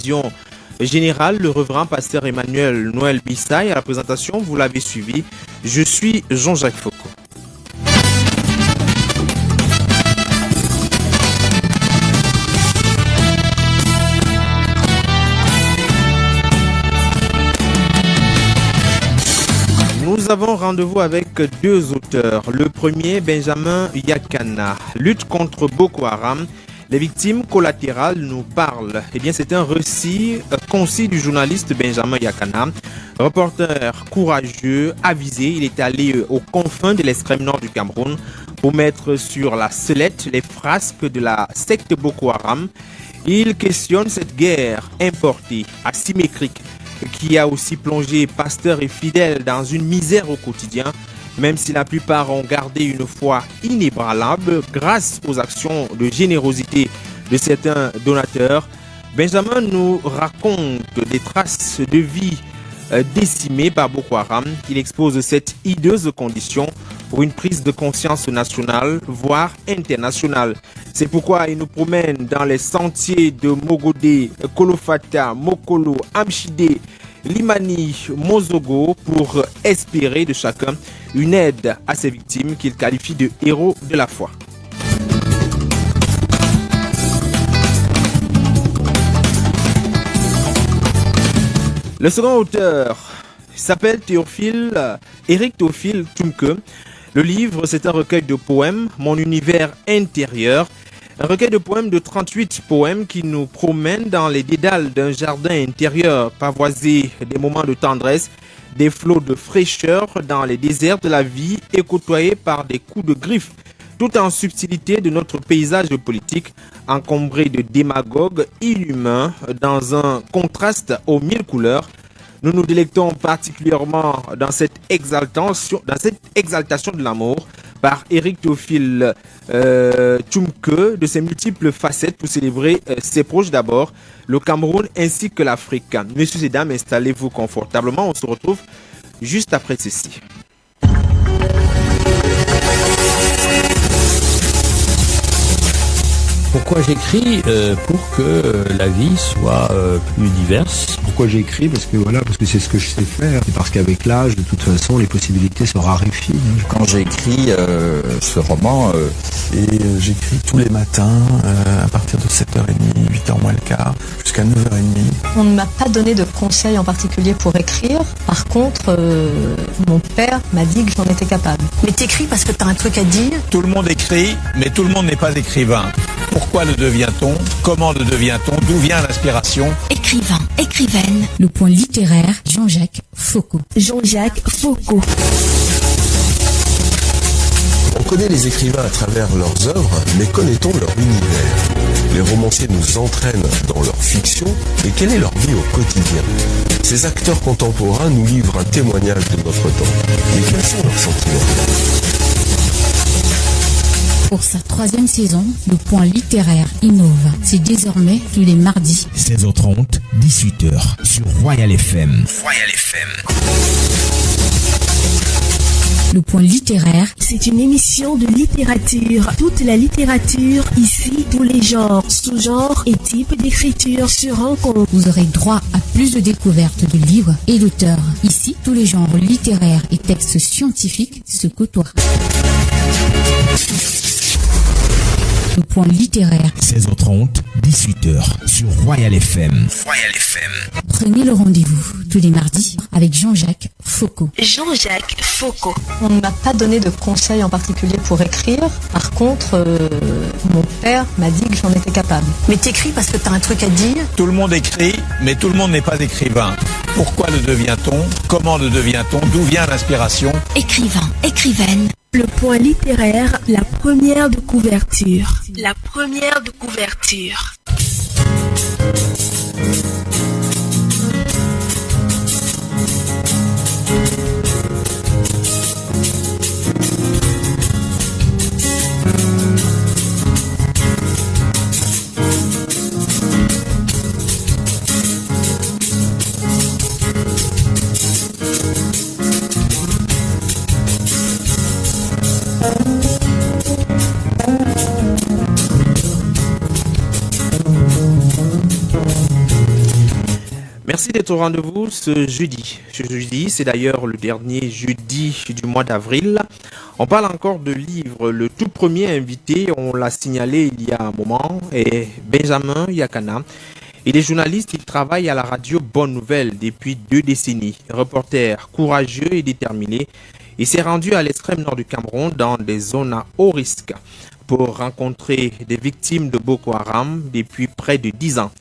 vision générale, le reverend pasteur Emmanuel Noël Bissaï. À la présentation, vous l'avez suivi. Je suis Jean-Jacques Foucault. Nous avons rendez-vous avec deux auteurs. Le premier, Benjamin Yakana, lutte contre Boko Haram. Les victimes collatérales nous parlent. Eh bien, c'est un récit concis du journaliste Benjamin Yakana, reporter courageux, avisé. Il est allé aux confins de l'extrême nord du Cameroun pour mettre sur la sellette les frasques de la secte Boko Haram. Il questionne cette guerre importée, asymétrique, qui a aussi plongé pasteurs et fidèles dans une misère au quotidien, même si la plupart ont gardé une foi inébranlable grâce aux actions de générosité de certains donateurs. Benjamin nous raconte des traces de vie décimées par Boko Haram. Il expose cette hideuse condition pour une prise de conscience nationale, voire internationale. C'est pourquoi il nous promène dans les sentiers de Mogodé, Kolofata, Mokolo, Amchide, Limani, Mozogo pour espérer de chacun une aide à ces victimes qu'il qualifie de héros de la foi. Le second auteur s'appelle Éric Théophile Tumke. Le livre, c'est un recueil de poèmes, Mon univers intérieur. Un recueil de poèmes de 38 poèmes qui nous promènent dans les dédales d'un jardin intérieur, pavoisé des moments de tendresse, des flots de fraîcheur dans les déserts de la vie et côtoyés par des coups de griffe, tout en subtilité de notre paysage politique, encombré de démagogues inhumains dans un contraste aux mille couleurs. Nous nous délectons particulièrement dans cette exaltation de l'amour par Éric Théophile Tumke, de ses multiples facettes pour célébrer ses proches d'abord, le Cameroun ainsi que l'Afrique. Messieurs et dames, installez-vous confortablement. On se retrouve juste après ceci. Pourquoi j'écris? Pour que la vie soit plus diverse. Pourquoi j'écris? Parce que c'est ce que je sais faire. Et parce qu'avec l'âge, de toute façon, les possibilités se raréfient. Quand j'ai écrit ce roman, j'écris tous les matins à partir de 7h30, 8h moins le quart, jusqu'à 9h30. On ne m'a pas donné de conseils en particulier pour écrire. Par contre, mon père m'a dit que j'en étais capable. Mais t'écris parce que t'as un truc à dire? Tout le monde écrit, mais tout le monde n'est pas écrivain. Pourquoi le devient-on? Comment le devient-on? D'où vient l'inspiration? Écrivain, écrivaine. Le point littéraire, Jean-Jacques Foucault. Jean-Jacques Foucault. On connaît les écrivains à travers leurs œuvres, mais connaît-on leur univers? Les romanciers nous entraînent dans leur fiction, mais quelle est leur vie au quotidien? Ces acteurs contemporains nous livrent un témoignage de notre temps. Mais quels sont leurs sentiments? Pour sa 3e saison, le point littéraire innove. C'est désormais tous les mardis. 16h30, 18h sur Royal FM. Royal FM. Le point littéraire, c'est une émission de littérature. Toute la littérature, ici, tous les genres, sous-genres et types d'écriture se rencontrent. Vous aurez droit à plus de découvertes de livres et d'auteurs. Ici, tous les genres littéraires et textes scientifiques se côtoient. Le point littéraire. 16h30, 18h sur Royal FM. Royal FM. Prenez le rendez-vous tous les mardis avec Jean-Jacques Foucault. Jean-Jacques Foucault. On ne m'a pas donné de conseils en particulier pour écrire. Par contre, mon père m'a dit que j'en étais capable. Mais t'écris parce que t'as un truc à dire? Tout le monde écrit, mais tout le monde n'est pas écrivain. Pourquoi le devient-on? Comment le devient-on? D'où vient l'inspiration? Écrivain, écrivaine. Le point littéraire, la première de couverture. La première de couverture. Merci d'être au rendez-vous ce jeudi. Ce jeudi, c'est d'ailleurs le dernier jeudi du mois d'avril. On parle encore de livres. Le tout premier invité, on l'a signalé il y a un moment, est Benjamin Yakana. Il est journaliste, il travaille à la radio Bonne Nouvelle depuis 2 décennies. Reporter courageux et déterminé, il s'est rendu à l'extrême nord du Cameroun dans des zones à haut risque pour rencontrer des victimes de Boko Haram depuis près de 10 ans.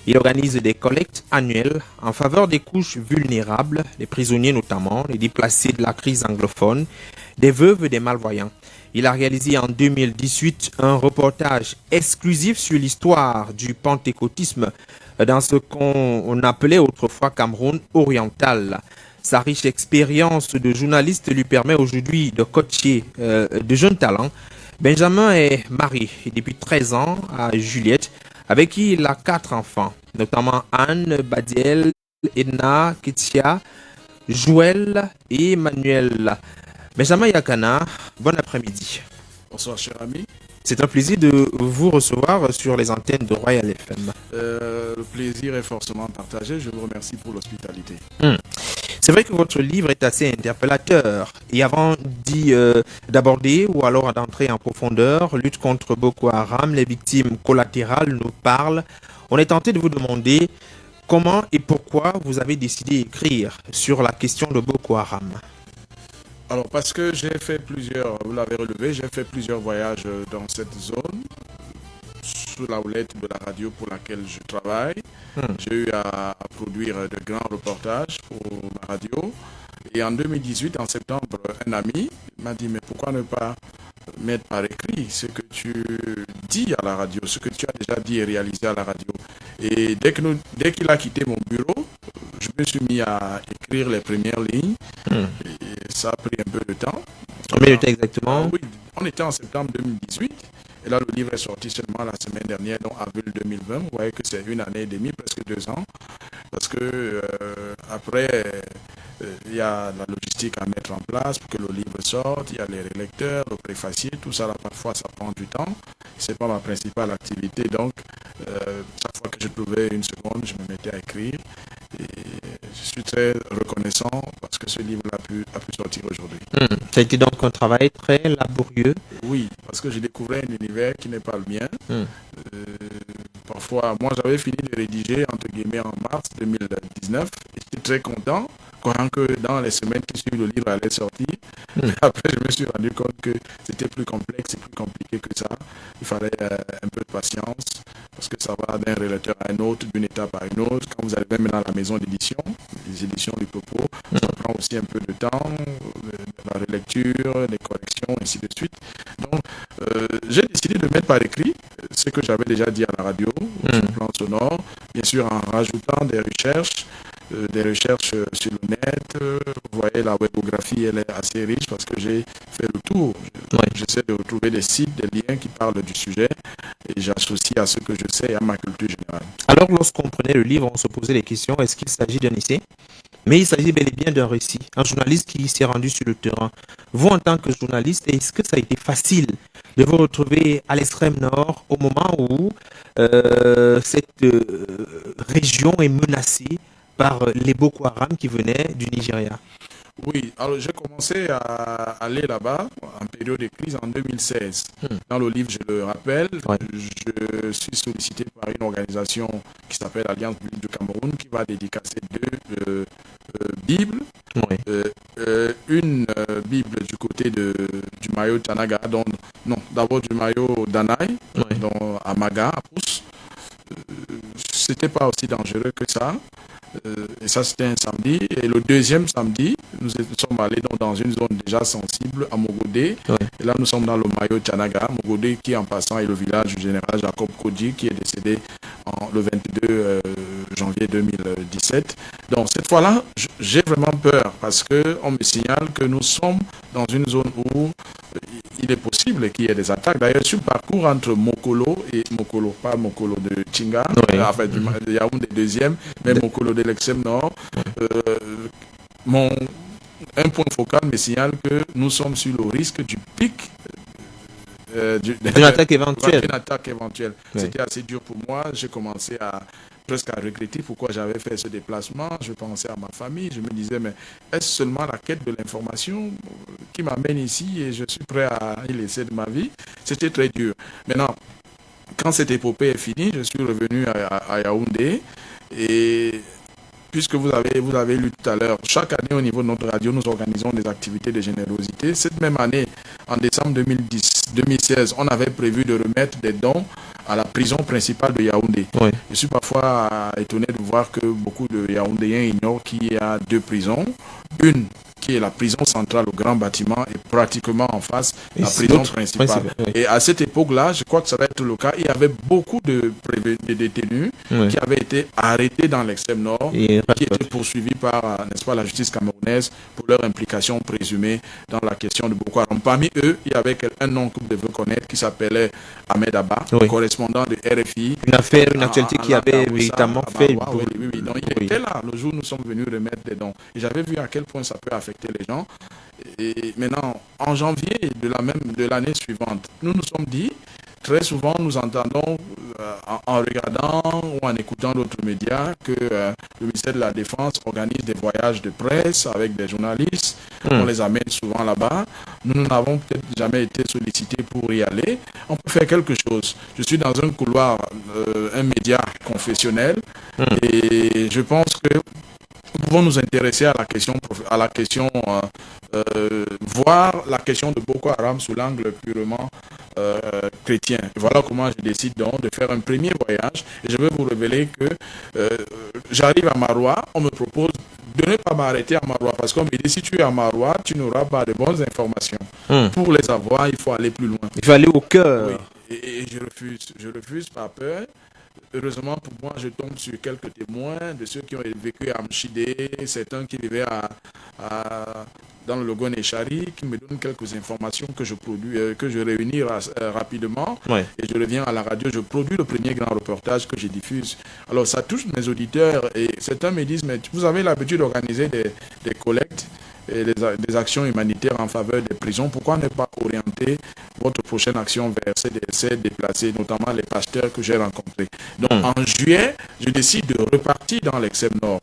Il organise des collectes annuelles en faveur des couches vulnérables, les prisonniers notamment, les déplacés de la crise anglophone, des veuves et des malvoyants. Il a réalisé en 2018 un reportage exclusif sur l'histoire du pentecôtisme dans ce qu'on appelait autrefois Cameroun oriental. Sa riche expérience de journaliste lui permet aujourd'hui de coacher de jeunes talents. Benjamin est marié depuis 13 ans à Juliette, avec qui il a 4 enfants, notamment Anne, Badiel, Edna, Ketia, Joël et Emmanuel. Benjamin Yakana, bon après-midi. Bonsoir, cher ami. C'est un plaisir de vous recevoir sur les antennes de Royal FM. Le plaisir est forcément partagé. Je vous remercie pour l'hospitalité. C'est vrai que votre livre est assez interpellateur. Et avant d'aborder ou alors d'entrer en profondeur, lutte contre Boko Haram, les victimes collatérales nous parlent. On est tenté de vous demander comment et pourquoi vous avez décidé d'écrire sur la question de Boko Haram. Alors, parce que j'ai fait plusieurs, vous l'avez relevé, j'ai fait plusieurs voyages dans cette zone, sous la houlette de la radio pour laquelle je travaille. J'ai eu à produire de grands reportages pour la radio. Et en 2018, en septembre, un ami m'a dit, mais pourquoi ne pas mettre par écrit ce que tu dis à la radio, ce que tu as déjà dit et réalisé à la radio. Et dès qu'il a quitté mon bureau, je me suis mis à écrire les premières lignes. Et ça a pris un peu de temps. Combien de temps exactement? Oui, on était en septembre 2018. Et là, le livre est sorti seulement la semaine dernière, donc avril 2020. Vous voyez que c'est 1 année et demie, presque 2 ans. Parce que après, il y a la logistique à mettre en place pour que le livre sorte. Il y a les lecteurs, le préfacier, tout ça, là, parfois, ça prend du temps. Ce n'est pas ma principale activité. Donc, chaque fois que je trouvais une seconde, je me mettais à écrire. Et je suis très reconnaissant parce que ce livre-là a pu sortir aujourd'hui. Ça a été donc un travail très laborieux. Oui, parce que j'ai découvert un univers qui n'est pas le mien. Parfois, moi j'avais fini de rédiger entre guillemets en mars 2019 et j'étais très content, croyant que dans les semaines qui suivent le livre allait sortir. Après, je me suis rendu compte que c'était plus complexe et plus compliqué que ça. Il fallait un peu de patience parce que ça va d'un rédacteur à un autre, d'une étape à une autre. Quand vous arrivez maintenant à la maison d'édition, les éditions du propos, ça prend aussi un peu de temps, la relecture, les corrections, ainsi de suite. Donc, j'ai décidé de mettre par écrit ce que j'avais déjà dit à la radio, sur le plan sonore, bien sûr en rajoutant des recherches sur le net. Vous voyez, la webographie, elle est assez riche parce que j'ai fait le tour. J'essaie de retrouver des sites, des liens qui parlent du sujet et j'associe à ce que je sais et à ma culture générale. Alors, lorsqu'on prenait le livre, on se posait les questions, est-ce qu'il s'agit d'un essai? Mais il s'agit bel et bien d'un récit, un journaliste qui s'est rendu sur le terrain. Vous, en tant que journaliste, est-ce que ça a été facile de vous retrouver à l'extrême nord au moment où cette région est menacée par les Boko Haram qui venaient du Nigeria? Oui, alors j'ai commencé à aller là-bas en période de crise en 2016. Dans le livre, je le rappelle, je suis sollicité par une organisation qui s'appelle Alliance Biblique du Cameroun qui va dédicacer 2 Bibles. Une Bible du côté du Mayo Tanaga, d'abord du Mayo Danaï, à Maga, à Pousse. C'était pas aussi dangereux que ça. Et ça, c'était un samedi. Et le deuxième samedi, nous sommes allés dans une zone déjà sensible à Mogodé. Et là, nous sommes dans le Mayo Tchanaga. Mogodé, qui en passant est le village du général Jacob Kodji, qui est décédé le 22 janvier 2017. Donc, cette fois-là, j'ai vraiment peur parce qu'on me signale que nous sommes dans une zone où il est possible qu'il y ait des attaques. D'ailleurs, sur le parcours entre Mokolo et Mokolo, pas Mokolo de Tchinga, enfin, de Yaoundé deuxième, mais Mokolo de l'extrême nord, un point focal me signale que nous sommes sur le risque du pic d'une attaque éventuelle. C'était assez dur pour moi. J'ai commencé à presque à regretter pourquoi j'avais fait ce déplacement. Je pensais à ma famille, je me disais, mais est-ce seulement la quête de l'information qui m'amène ici et je suis prêt à y laisser de ma vie? C'était très dur. Maintenant, quand cette épopée est finie, je suis revenu à Yaoundé et puisque vous avez lu tout à l'heure, chaque année au niveau de notre radio, nous organisons des activités de générosité. Cette même année, en décembre 2016, on avait prévu de remettre des dons à la prison principale de Yaoundé. Oui. Je suis parfois étonné de voir que beaucoup de Yaoundéens ignorent qu'il y a deux prisons. Une qui est la prison centrale au grand bâtiment et pratiquement en face la prison principale. Oui. Et à cette époque-là, je crois que ça va être le cas, il y avait beaucoup de détenus qui avaient été arrêtés dans l'extrême nord, qui étaient poursuivis par, n'est-ce pas, la justice camerounaise pour leur implication présumée dans la question de Boko Haram. Parmi eux, il y avait un nom que vous devez connaître qui s'appelait Ahmed Abba, correspondant de RFI. Une actualité qui avait véritablement fait... Oui. Donc il était là le jour où nous sommes venus remettre des dons. Et j'avais vu à quel point ça peut affecter les gens. Et maintenant, en janvier de l'année suivante, nous nous sommes dit, très souvent nous entendons en regardant ou en écoutant d'autres médias que le ministère de la Défense organise des voyages de presse avec des journalistes. On les amène souvent là-bas. Nous n'avons peut-être jamais été sollicités pour y aller. On peut faire quelque chose. Je suis dans un couloir, un média confessionnel et je pense que nous pouvons nous intéresser à la question, voir la question de Boko Haram sous l'angle purement chrétien. Voilà comment je décide donc de faire un premier voyage. Et je vais vous révéler que j'arrive à Maroua, on me propose de ne pas m'arrêter à Maroua parce qu'on me dit si tu es à Maroua, tu n'auras pas de bonnes informations. Pour les avoir, il faut aller plus loin. Il faut aller au cœur. Oui. Et je refuse par peur. Heureusement pour moi, je tombe sur quelques témoins de ceux qui ont vécu à Mchidé, certains qui vivaient dans le Logon et Chari, qui me donnent quelques informations que je réunis rapidement. Et je reviens à la radio, je produis le premier grand reportage que je diffuse. Alors ça touche mes auditeurs et certains me disent, mais vous avez l'habitude d'organiser des collectes et des actions humanitaires en faveur des prisons. Pourquoi ne pas orienter votre prochaine action vers ces déplacés, notamment les pasteurs que j'ai rencontrés? Donc en juillet, je décide de repartir dans l'extrême nord.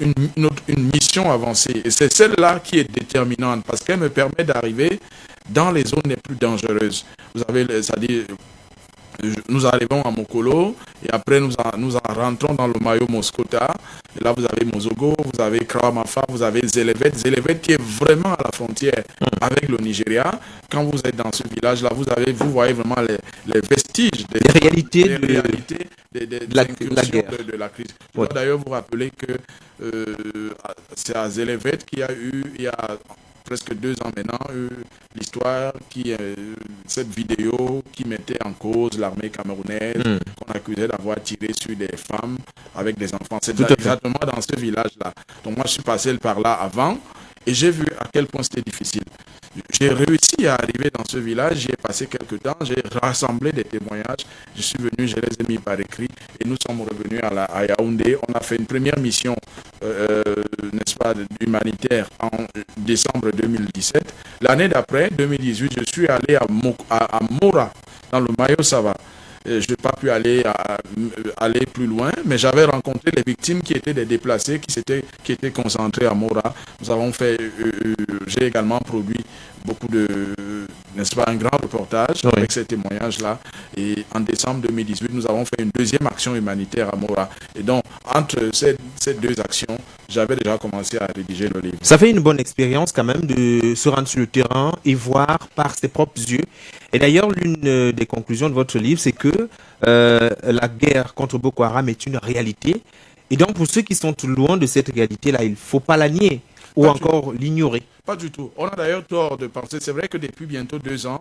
Une mission avancée. Et c'est celle-là qui est déterminante parce qu'elle me permet d'arriver dans les zones les plus dangereuses. Vous avez, c'est-à-dire, nous arrivons à Mokolo et après nous rentrons dans le Mayo Moskota. Et là, vous avez Mozogo, vous avez Krawamafa, vous avez Zelevet. Zelevet qui est vraiment à la frontière avec le Nigeria. Quand vous êtes dans ce village-là, vous voyez vraiment les vestiges des réalités de la guerre. De la crise. Je dois d'ailleurs vous rappeler que c'est à Zelevet qu'il y a eu, il y a presque 2 ans maintenant, l'histoire cette vidéo qui mettait en cause l'armée camerounaise, qu'on accusait d'avoir tiré sur des femmes avec des enfants. C'est exactement dans ce village-là. Donc moi, je suis passé par là avant et j'ai vu à quel point c'était difficile. J'ai réussi à arriver dans ce village, j'y ai passé quelques temps, j'ai rassemblé des témoignages, je suis venu, je les ai mis par écrit et nous sommes revenus à Yaoundé. On a fait une première mission, n'est-ce pas, humanitaire en décembre 2017. L'année d'après, 2018, je suis allé à Mora, dans le Mayo Sava. Je n'ai pas pu aller plus loin, mais j'avais rencontré les victimes qui étaient des déplacés, qui étaient concentrés à Mora. Nous avons fait, j'ai également produit beaucoup n'est-ce pas, un grand reportage avec ces témoignages-là. Et en décembre 2018, nous avons fait une deuxième action humanitaire à Mora. Et donc, entre ces 2 actions, j'avais déjà commencé à rédiger le livre. Ça fait une bonne expérience quand même de se rendre sur le terrain et voir par ses propres yeux. Et d'ailleurs, l'une des conclusions de votre livre, c'est que la guerre contre Boko Haram est une réalité. Et donc, pour ceux qui sont loin de cette réalité-là, il ne faut pas la nier ou encore l'ignorer. Pas du tout. On a d'ailleurs tort de penser. C'est vrai que depuis bientôt 2 ans,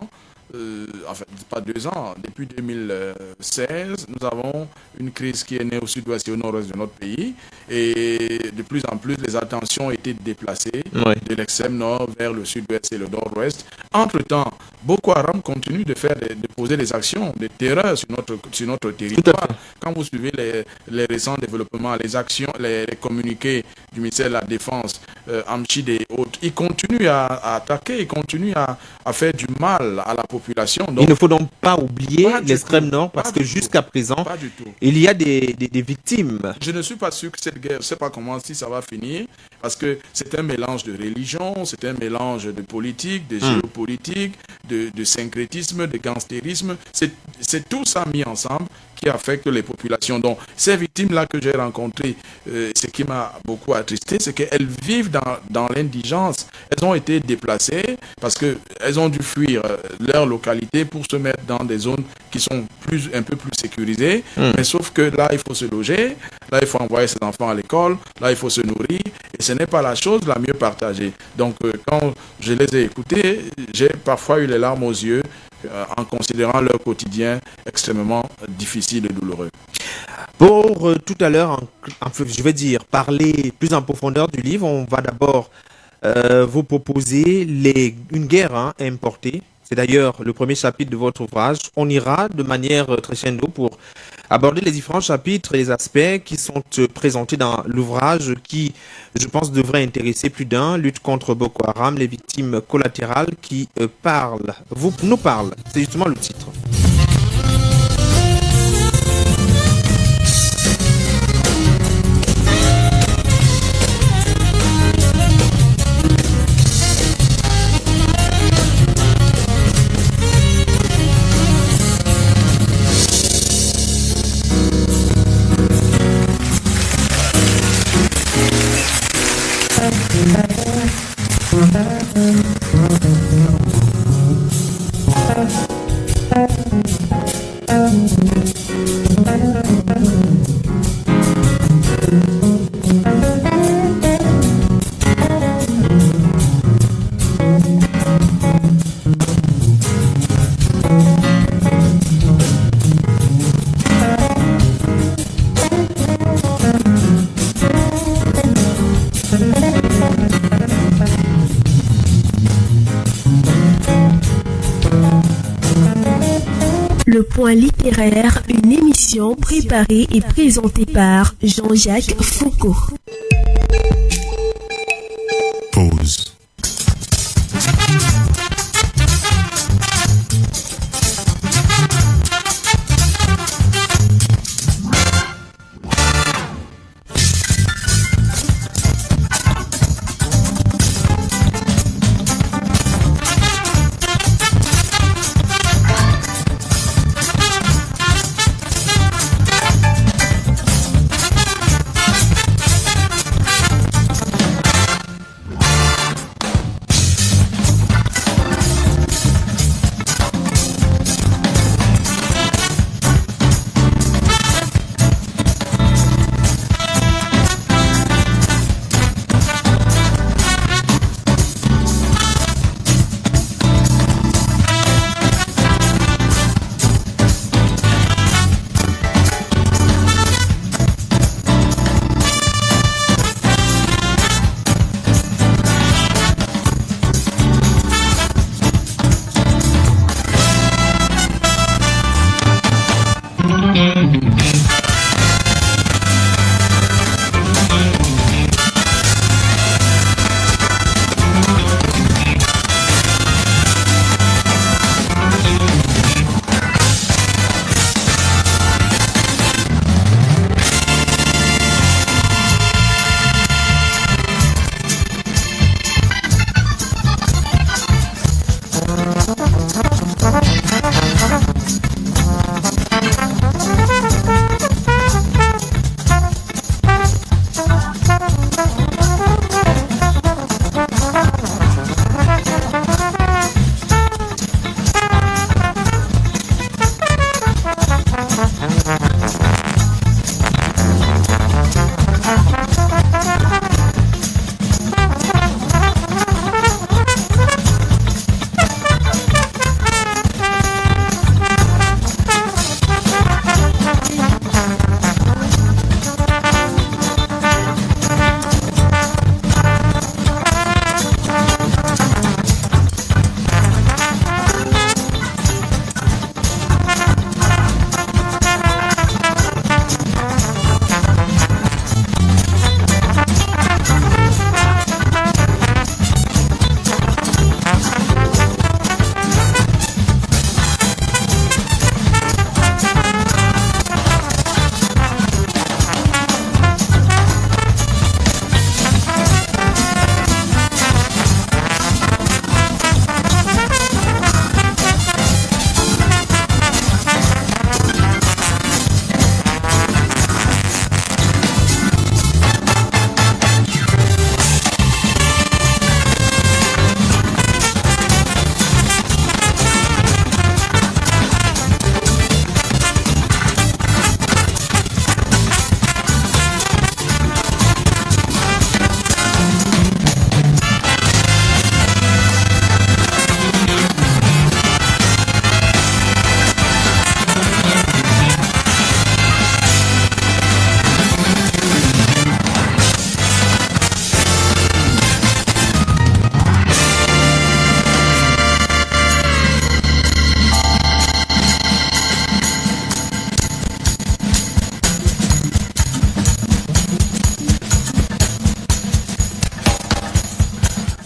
enfin pas 2 ans, depuis 2016, nous avons une crise qui est née au sud-ouest et au nord-ouest de notre pays. Et de plus en plus, les attentions ont été déplacées de l'extrême nord vers le sud-ouest et le nord-ouest. Entre-temps, Boko Haram continue de poser des actions de terreur sur notre territoire. Quand vous suivez les récents développements, les actions, les communiqués du ministère de la Défense, Amchid et autres, ils continuent continue à attaquer, il continue à faire du mal à la population. Donc, il ne faut donc pas oublier l'extrême nord, parce que jusqu'à présent, il y a des victimes. Je ne suis pas sûr que cette guerre, je ne sais pas comment si ça va finir, parce que c'est un mélange de religion, c'est un mélange de politique, de géopolitique, de syncrétisme, de gangstérisme. C'est tout ça mis ensemble qui affecte les populations. Donc, ces victimes-là que j'ai rencontrées, ce qui m'a beaucoup attristé, c'est qu'elles vivent dans l'indigence. Elles ont été déplacées parce qu'elles ont dû fuir leur localité pour se mettre dans des zones qui sont un peu plus sécurisées. Mais sauf que là, il faut se loger, là, il faut envoyer ses enfants à l'école, là, il faut se nourrir, et ce n'est pas la chose la mieux partagée. Donc, quand je les ai écoutés, j'ai parfois eu les larmes aux yeux en considérant leur quotidien extrêmement difficile et douloureux. Pour tout à l'heure, je vais dire, parler plus en profondeur du livre, on va d'abord vous proposer une guerre importée. C'est d'ailleurs le premier chapitre de votre ouvrage. On ira de manière crescendo pour aborder les différents chapitres et les aspects qui sont présentés dans l'ouvrage qui, je pense, devrait intéresser plus d'un. Lutte contre Boko Haram, les victimes collatérales qui nous parlent. C'est justement le titre. Le Point littéraire, une émission préparée et présentée par Jean-Jacques Foucault. Pause.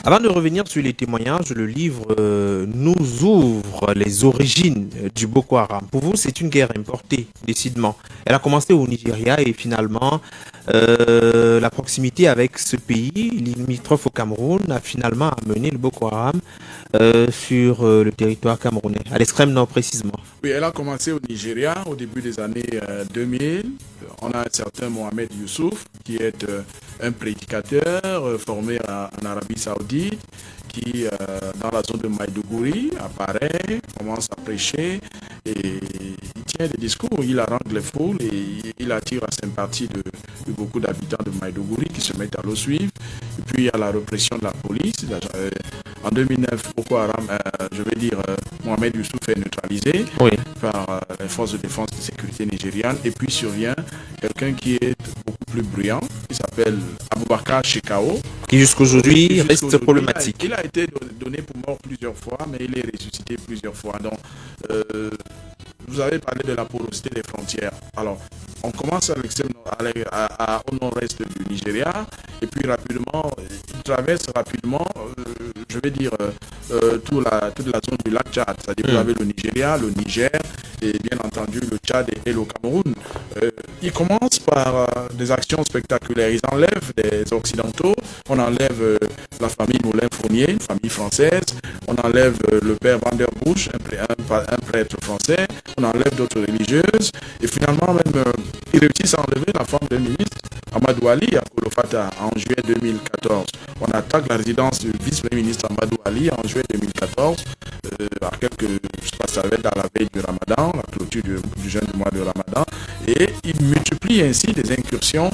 Avant de revenir sur les témoignages, le livre nous ouvre les origines du Boko Haram. Pour vous, c'est une guerre importée, décidément. Elle a commencé au Nigeria et finalement, la proximité avec ce pays, limitrophe au Cameroun, a finalement amené le Boko Haram sur le territoire camerounais, à l'extrême nord précisément. Oui, elle a commencé au Nigeria au début des années 2000. On a un certain Mohamed Youssouf qui est un prédicateur formé en Arabie Saoudite qui, dans la zone de Maïdougouri, apparaît, commence à prêcher et il tient des discours, il harangue les foules et il attire la sympathie de beaucoup d'habitants de Maïdougouri qui se mettent à le suivre. Et puis il y a la répression de la police. En 2009, Boko Haram, Mohamed Youssouf est neutralisé par les forces de défense et de sécurité nigérianes. Et puis survient quelqu'un qui est beaucoup plus bruyant, qui s'appelle Aboubakar Shekau. Qui jusqu'aujourd'hui reste problématique. Il a été donné pour mort plusieurs fois, mais il est ressuscité plusieurs fois. Donc, vous avez parlé de la porosité des frontières. Alors, on commence à l'extrême au nord-est du Nigeria, et puis rapidement, il traverse rapidement, toute la zone du lac Tchad. C'est-à-dire que vous avez le Nigeria, le Niger, et bien entendu le Tchad et le Cameroun. Il commence par des actions spectaculaires. Ils enlèvent des Occidentaux, on enlève la famille Moulin-Fournier, une famille française, on enlève le père Van der Busch, un prêtre français, on enlève d'autres religieuses, et finalement même, ils réussissent à enlever la femme d'un ministre, Amadou Ali, à Kolofata, en juillet 2014. On attaque la résidence du vice-premier ministre Amadou Ali en juillet 2014, à ça va être dans la veille du Ramadan, la clôture du jeûne du mois de Ramadan, et ils multiplient ainsi des incursions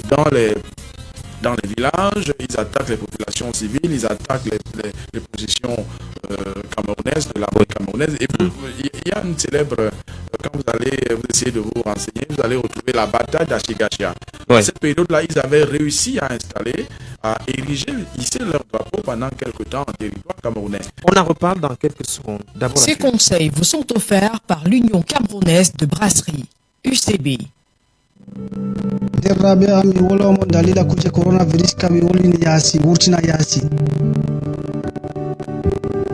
dans les villages, ils attaquent les populations civiles, ils attaquent les positions camerounaises, de l'armée camerounaise. Et puis, il y a une célèbre, quand vous essayez de vous renseigner, vous allez retrouver la bataille d'Achigachia. Dans cette période-là, ils avaient réussi à hisser leur drapeau pendant quelques temps en territoire camerounais. On en reparle dans quelques secondes. Ces conseils vous sont offerts par l'Union camerounaise de brasserie, UCB. derraɓe am mi wolwamo dalila kuje coronavirus kam mi wolwini yaasi wurtina yaasi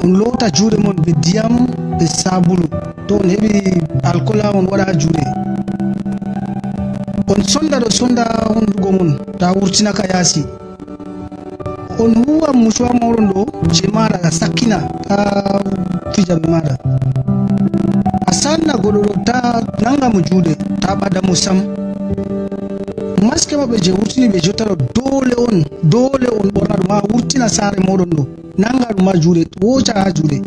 on loota juuɗe mon ɓe ndiyam ɓe sabulu to on heɓi alcool ha on waɗa ha juuɗe on sonda ɗo sonda hundugo mon ta wurtinaka yaasi on huwa musuwa mawɗon ɗo je maɗa a sakkina ta fijaɓe maɗa a sanna goɗɗo ɗo ta nangamo juuɗe ta ɓadamo sam maske maɓɓe je wurtini ɓe jotta ɗo dole on ɓorna ɗum ha wurtina saare moɗon ɗo nanga ɗum ha juuɗe woca ha juuɗe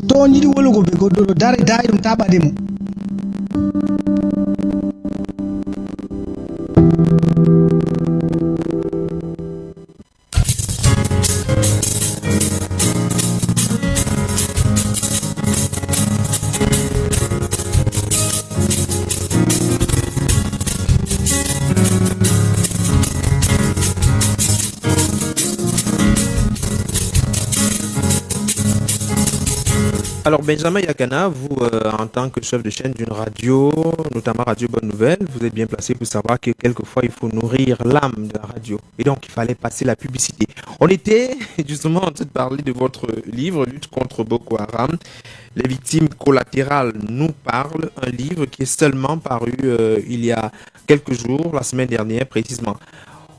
to on yiɗi wolugo ɓe goɗɗo ɗo dare dayi ɗum ta ɓademo. Alors Benjamin Yakana, vous en tant que chef de chaîne d'une radio, notamment Radio Bonne Nouvelle, vous êtes bien placé pour savoir que quelquefois il faut nourrir l'âme de la radio. Et donc il fallait passer la publicité. On était justement en train de parler de votre livre, Lutte contre Boko Haram. Les victimes collatérales nous parlent, un livre qui est seulement paru il y a quelques jours, la semaine dernière précisément.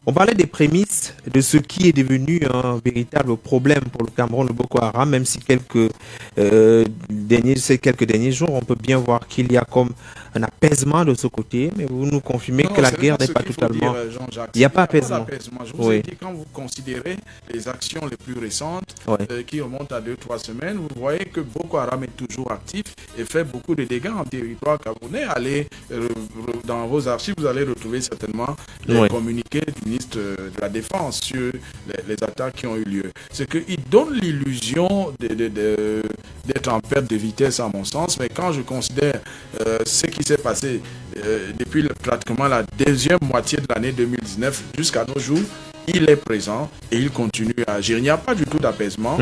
On parlait des prémices de ce qui est devenu un véritable problème pour le Cameroun, le Boko Haram, même si ces quelques derniers jours, on peut bien voir qu'il y a comme un apaisement de ce côté, mais vous nous confirmez que la guerre n'est pas totalement... Il n'y a pas apaisement. Je vous ai dit, quand vous considérez les actions les plus récentes qui remontent à 2-3 semaines, vous voyez que Boko Haram est toujours actif et fait beaucoup de dégâts en territoire camerounais. Allez dans vos archives, vous allez retrouver certainement les communiqués du ministre de la Défense sur les attaques qui ont eu lieu. C'est qu'il donne l'illusion d'être en perte de vitesse à mon sens, mais quand je considère ce qui s'est passé depuis pratiquement la deuxième moitié de l'année 2019 jusqu'à nos jours, il est présent et il continue à agir. Il n'y a pas du tout d'apaisement.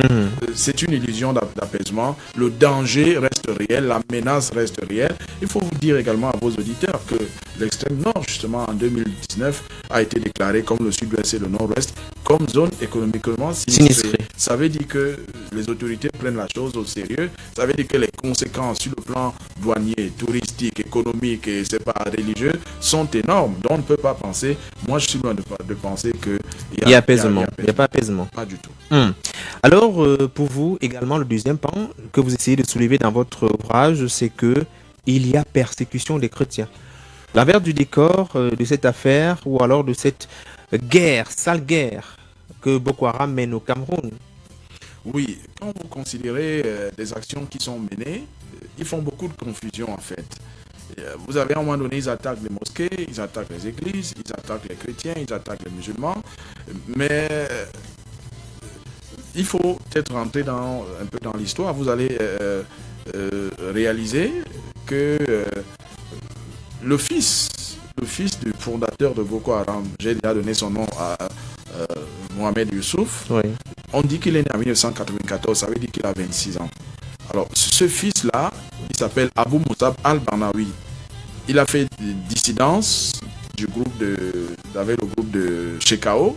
C'est une illusion d'apaisement. Le danger reste réel, la menace reste réelle. Il faut vous dire également à vos auditeurs que l'extrême nord, justement, en 2019, a été déclaré comme le sud-ouest et le nord-ouest comme zone économiquement sinistrée. Ça veut dire que les autorités prennent la chose au sérieux. Ça veut dire que les conséquences sur le plan douanier, touristique, économique et c'est pas religieux sont énormes. Donc on ne peut pas penser, moi je suis loin de penser que il y a apaisement. Il n'y a pas apaisement. Pas du tout. Alors pour vous également, le deuxième pan que vous essayez de soulever dans votre ouvrage, c'est que il y a persécution des chrétiens. L'envers du décor de cette affaire ou alors de cette guerre, sale guerre que Boko Haram mène au Cameroun. Oui, quand vous considérez des actions qui sont menées, ils font beaucoup de confusion en fait. Vous avez à un moment donné, ils attaquent les mosquées, ils attaquent les églises, ils attaquent les chrétiens, ils attaquent les musulmans, mais il faut peut-être rentrer un peu dans l'histoire. Vous allez réaliser que le fils du fondateur de Boko Haram, j'ai déjà donné son nom à Mohamed Youssouf, oui. On dit qu'il est né en 1994, ça veut dire qu'il a 26 ans. Alors, ce fils-là, il s'appelle Abou Moussab al-Barnawi. Il a fait dissidence avec le groupe de Shekau,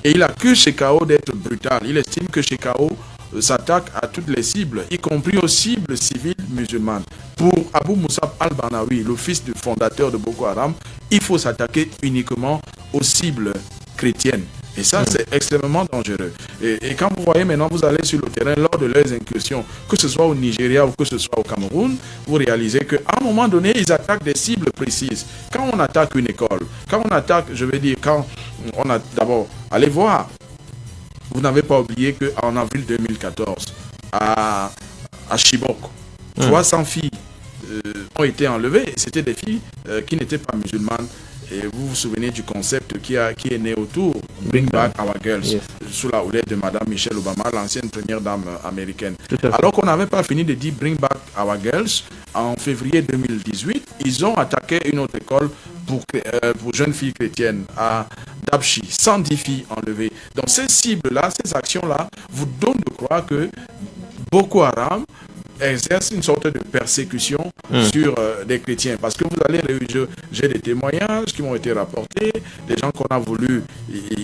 et il accuse Shekau d'être brutal. Il estime que Shekau s'attaque à toutes les cibles, y compris aux cibles civiles musulmanes. Pour Abou Moussab al-Barnawi, le fils du fondateur de Boko Haram, il faut s'attaquer uniquement aux cibles chrétiennes. Et ça, c'est extrêmement dangereux. Et quand vous voyez maintenant, vous allez sur le terrain lors de leurs incursions, que ce soit au Nigeria ou que ce soit au Cameroun, vous réalisez qu'à un moment donné, ils attaquent des cibles précises. Quand on attaque une école, quand on attaque, je veux dire, quand on a d'abord, allez voir, vous n'avez pas oublié qu'en avril 2014, à Chibok, 300 filles ont été enlevées. C'était des filles qui n'étaient pas musulmanes. Et vous vous souvenez du concept qui est né autour, Bring Back Our Girls, sous la houlette de Madame Michelle Obama, l'ancienne première dame américaine. Alors qu'on n'avait pas fini de dire Bring Back Our Girls, en février 2018, ils ont attaqué une autre école pour jeunes filles chrétiennes à Dabchi, 110 filles enlevées. Donc ces cibles-là, ces actions-là, vous donnent de croire que Boko Haram exerce une sorte de persécution sur des chrétiens. Parce que vous allez j'ai des témoignages qui m'ont été rapportés, des gens qu'on a voulu,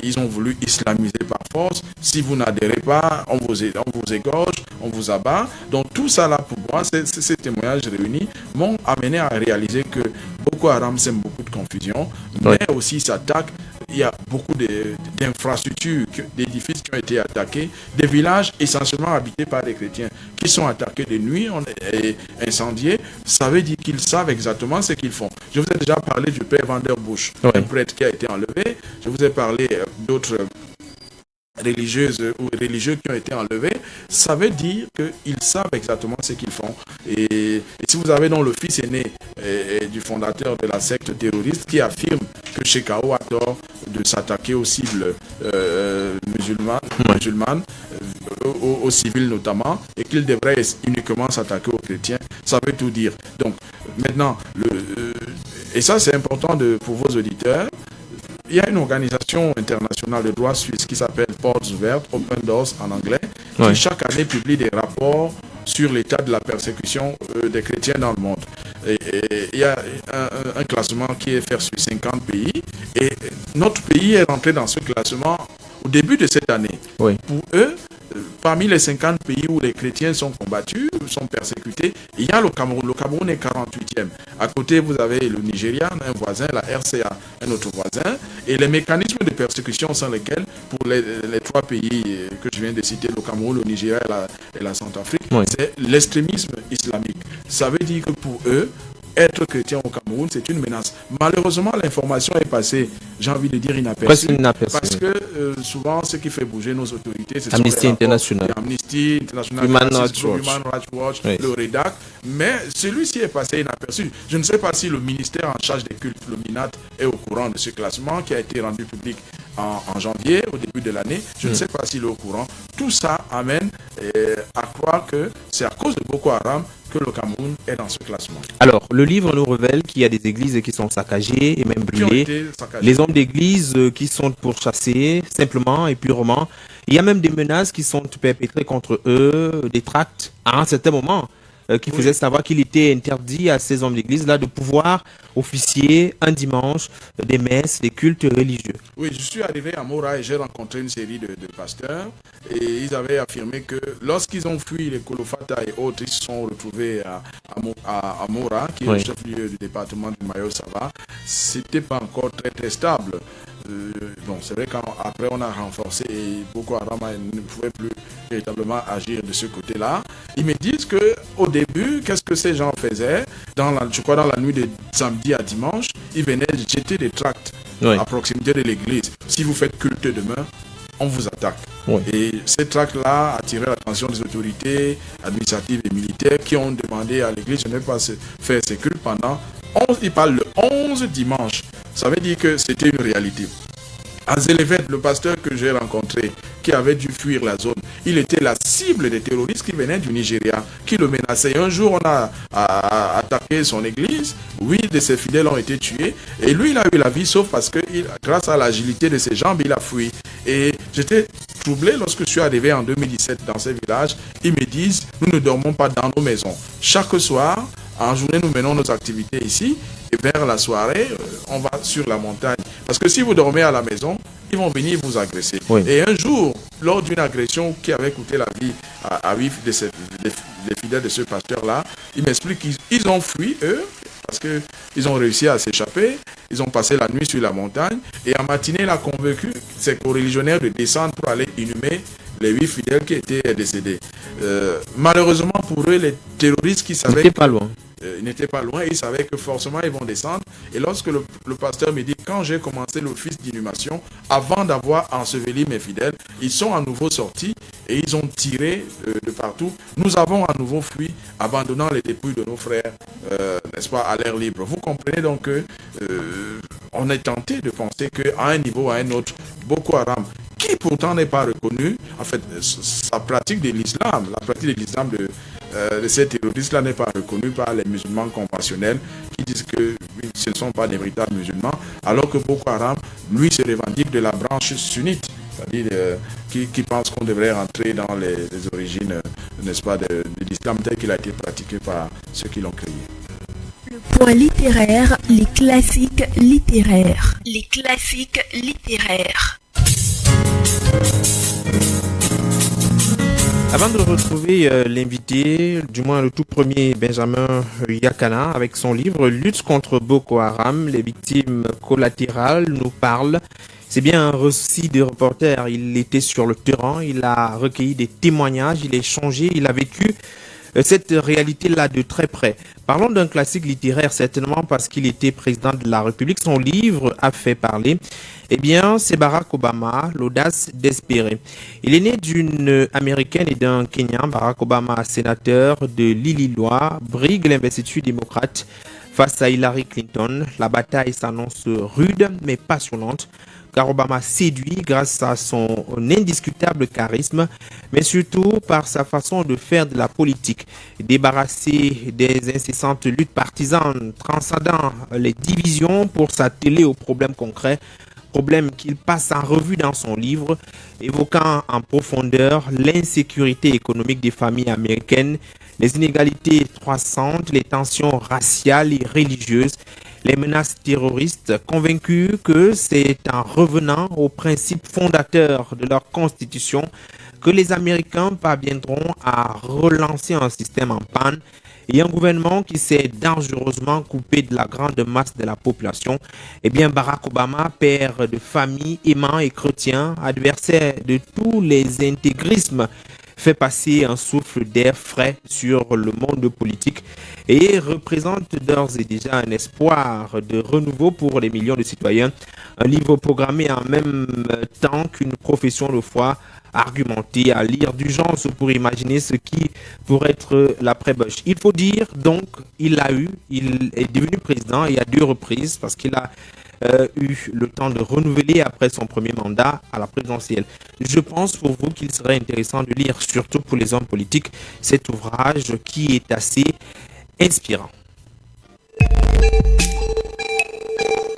ils ont voulu islamiser par force. Si vous n'adhérez pas, on vous égorge, on vous abat. Donc tout ça là, pour moi, ces témoignages réunis m'ont amené à réaliser que Boko Haram sème beaucoup de confusion, mais aussi s'attaque. Il y a beaucoup d'infrastructures, d'édifices qui ont été attaqués, des villages essentiellement habités par des chrétiens qui sont attaqués de nuit et incendiés. Ça veut dire qu'ils savent exactement ce qu'ils font. Je vous ai déjà parlé du père Vanderbush, un prêtre qui a été enlevé. Je vous ai parlé d'autres religieuses ou religieux qui ont été enlevés. Ça veut dire qu'ils savent exactement ce qu'ils font. Et si vous avez donc le fils aîné du fondateur de la secte terroriste qui affirme que Shekau a tort de s'attaquer aux cibles musulmanes, aux civils notamment, et qu'il devrait uniquement s'attaquer aux chrétiens, ça veut tout dire. Donc maintenant, et ça c'est important pour vos auditeurs, il y a une organisation internationale de droit suisse qui s'appelle Portes ouvertes, Open Doors en anglais, qui chaque année publie des rapports sur l'état de la persécution des chrétiens dans le monde. Et il y a un classement qui est fait sur 50 pays, et notre pays est rentré dans ce classement au début de cette année. Pour eux, parmi les 50 pays où les chrétiens sont combattus, sont persécutés, il y a le Cameroun. Le Cameroun est 48e. À côté, vous avez le Nigeria, un voisin, la RCA, un autre voisin. Et les mécanismes de persécution sont lesquels pour les trois pays que je viens de citer, le Cameroun, le Nigeria et la Centrafrique, c'est l'extrémisme islamique. Ça veut dire que pour eux, être chrétien au Cameroun, c'est une menace. Malheureusement, l'information est passée, j'ai envie de dire, inaperçue. Parce que souvent, ce qui fait bouger nos autorités, c'est Amnesty International, Human Rights Watch, le REDAC. Mais celui-ci est passé inaperçu. Je ne sais pas si le ministère en charge des cultes, le MINAT, est au courant de ce classement qui a été rendu public en janvier, au début de l'année. Je ne sais pas s'il est au courant. Tout ça amène à croire que c'est à cause de Boko Haram que le Cameroun est dans ce classement. Alors, le livre nous révèle qu'il y a des églises qui sont saccagées et même brûlées. Les hommes d'église qui sont pourchassés simplement et purement. Il y a même des menaces qui sont perpétrées contre eux, des tracts. À un certain moment, qui faisait savoir qu'il était interdit à ces hommes d'église là de pouvoir officier un dimanche des messes, des cultes religieux. Oui, je suis arrivé à Mora et j'ai rencontré une série de pasteurs et ils avaient affirmé que lorsqu'ils ont fui les Kolofata et autres, ils se sont retrouvés à Mora, qui est le chef-lieu du département du Mayo-Sava. C'était pas encore très stable. Bon, c'est vrai qu'après on a renforcé et Boko Haram ne pouvait plus véritablement agir de ce côté-là. Ils me disent que au début, qu'est-ce que ces gens faisaient je crois dans la nuit de samedi à dimanche, ils venaient jeter des tracts à proximité de l'église. Si vous faites culte demain, on vous attaque. Et ces tracts-là attiraient l'attention des autorités administratives et militaires qui ont demandé à l'église de ne pas faire ces cultes pendant 11, ils parlent le 11 dimanche. Ça veut dire que c'était une réalité. Azelevet, le pasteur que j'ai rencontré, qui avait dû fuir la zone, il était la cible des terroristes qui venaient du Nigeria, qui le menaçaient. Un jour, on a attaqué son église, 8 de ses fidèles ont été tués, et lui, il a eu la vie sauf parce que grâce à l'agilité de ses jambes, il a fui. Et j'étais troublé lorsque je suis arrivé en 2017 dans ces villages. Ils me disent, nous ne dormons pas dans nos maisons. Chaque soir, en journée, nous menons nos activités ici, et vers la soirée, on va sur la montagne. Parce que si vous dormez à la maison, ils vont venir vous agresser. Et un jour, lors d'une agression qui avait coûté la vie à 8 des fidèles de ce pasteur-là, il m'explique qu'ils ont fui, eux, parce qu'ils ont réussi à s'échapper. Ils ont passé la nuit sur la montagne. Et en matinée, il a convaincu ses co-religionnaires de descendre pour aller inhumer les 8 fidèles qui étaient décédés. Malheureusement pour eux, les terroristes qui savaient... Ils n'étaient pas loin et ils savaient que forcément ils vont descendre. Et lorsque le pasteur me dit, quand j'ai commencé l'office d'inhumation, avant d'avoir enseveli mes fidèles, ils sont à nouveau sortis et ils ont tiré de partout. Nous avons à nouveau fui, abandonnant les dépouilles de nos frères, n'est-ce pas, à l'air libre. Vous comprenez donc que on est tenté de penser qu'à un niveau ou à un autre, Boko Haram, qui pourtant n'est pas reconnu, en fait, sa pratique de l'islam, la pratique de l'islam de ces terroristes-là n'est pas reconnue par les musulmans conventionnels qui disent que ce ne sont pas des véritables musulmans, alors que Boko Haram, lui, se revendique de la branche sunnite, c'est-à-dire qui pense qu'on devrait rentrer dans les origines, n'est-ce pas, de l'islam tel qu'il a été pratiqué par ceux qui l'ont créé. Le point littéraire, les classiques littéraires. Les classiques littéraires. Avant de retrouver l'invité, du moins le tout premier, Benjamin Yakana, avec son livre « Lutte contre Boko Haram, les victimes collatérales » nous parle. C'est bien un récit de reporter. Il était sur le terrain, il a recueilli des témoignages, il a échangé, il a vécu cette réalité-là de très près. Parlons d'un classique littéraire, certainement parce qu'il était président de la République. Son livre a fait parler. Eh bien, c'est Barack Obama, l'audace d'espérer. Il est né d'une Américaine et d'un Kenyan. Barack Obama, sénateur de l'Illinois, brigue l'investiture démocrate face à Hillary Clinton. La bataille s'annonce rude, mais passionnante, car Obama séduit grâce à son indiscutable charisme, mais surtout par sa façon de faire de la politique. Débarrassé des incessantes luttes partisanes, transcendant les divisions pour s'atteler aux problèmes concrets, problème qu'il passe en revue dans son livre, évoquant en profondeur l'insécurité économique des familles américaines, les inégalités croissantes, les tensions raciales et religieuses, les menaces terroristes, convaincus que c'est en revenant aux principes fondateurs de leur constitution que les Américains parviendront à relancer un système en panne et un gouvernement qui s'est dangereusement coupé de la grande masse de la population. Eh bien, Barack Obama, père de famille, aimant et chrétien, adversaire de tous les intégrismes, fait passer un souffle d'air frais sur le monde politique et représente d'ores et déjà un espoir de renouveau pour les millions de citoyens. Un livre programmé en même temps qu'une profession de foi argumentée, à lire d'urgence pour imaginer ce qui pourrait être l'après-Bush. Il faut dire donc, il est devenu président et à 2 reprises parce qu'il a eu le temps de renouveler après son premier mandat à la présidentielle. Je pense pour vous qu'il serait intéressant de lire, surtout pour les hommes politiques, cet ouvrage qui est assez inspirant.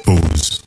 Pause.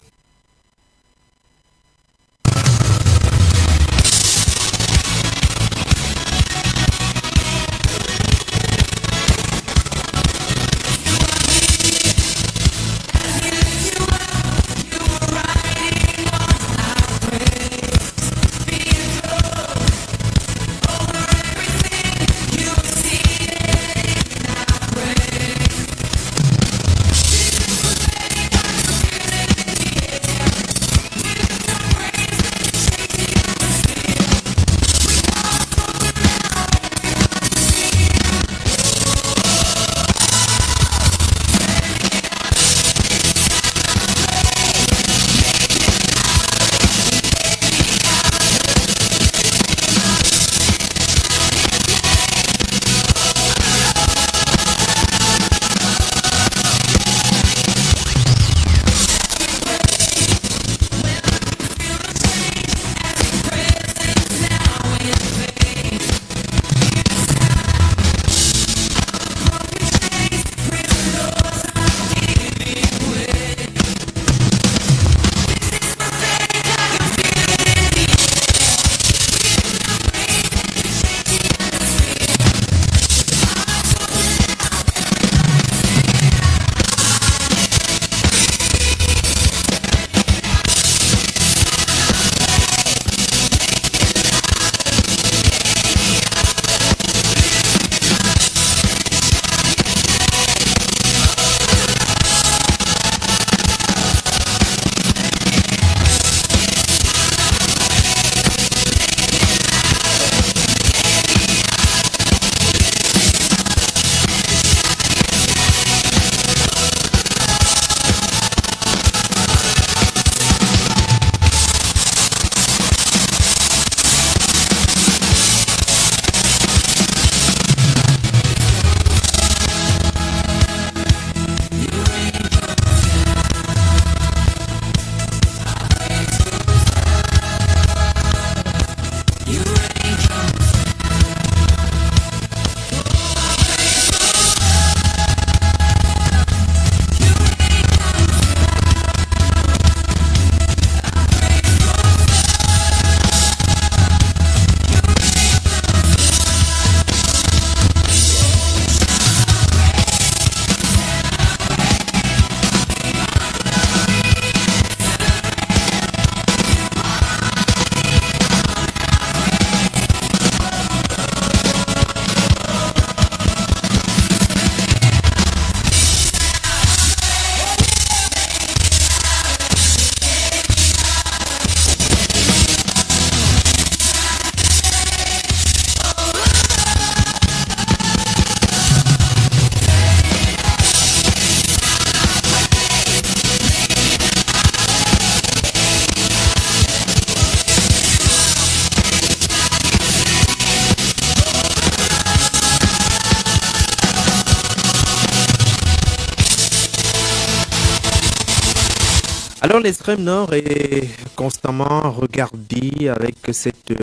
Alors l'extrême nord est constamment regardé avec cette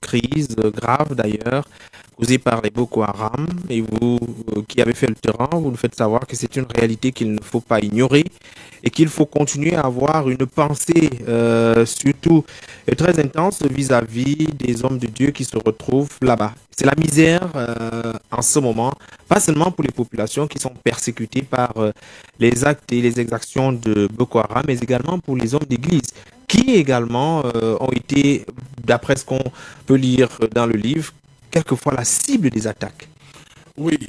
crise grave d'ailleurs, causée par les Boko Haram. Et vous qui avez fait le terrain, vous nous faites savoir que c'est une réalité qu'il ne faut pas ignorer et qu'il faut continuer à avoir une pensée surtout très intense vis-à-vis des hommes de Dieu qui se retrouvent là-bas. C'est la misère en ce moment, pas seulement pour les populations qui sont persécutées par les actes et les exactions de Boko Haram, mais également pour les hommes d'église qui également ont été, d'après ce qu'on peut lire dans le livre, quelquefois la cible des attaques. Oui,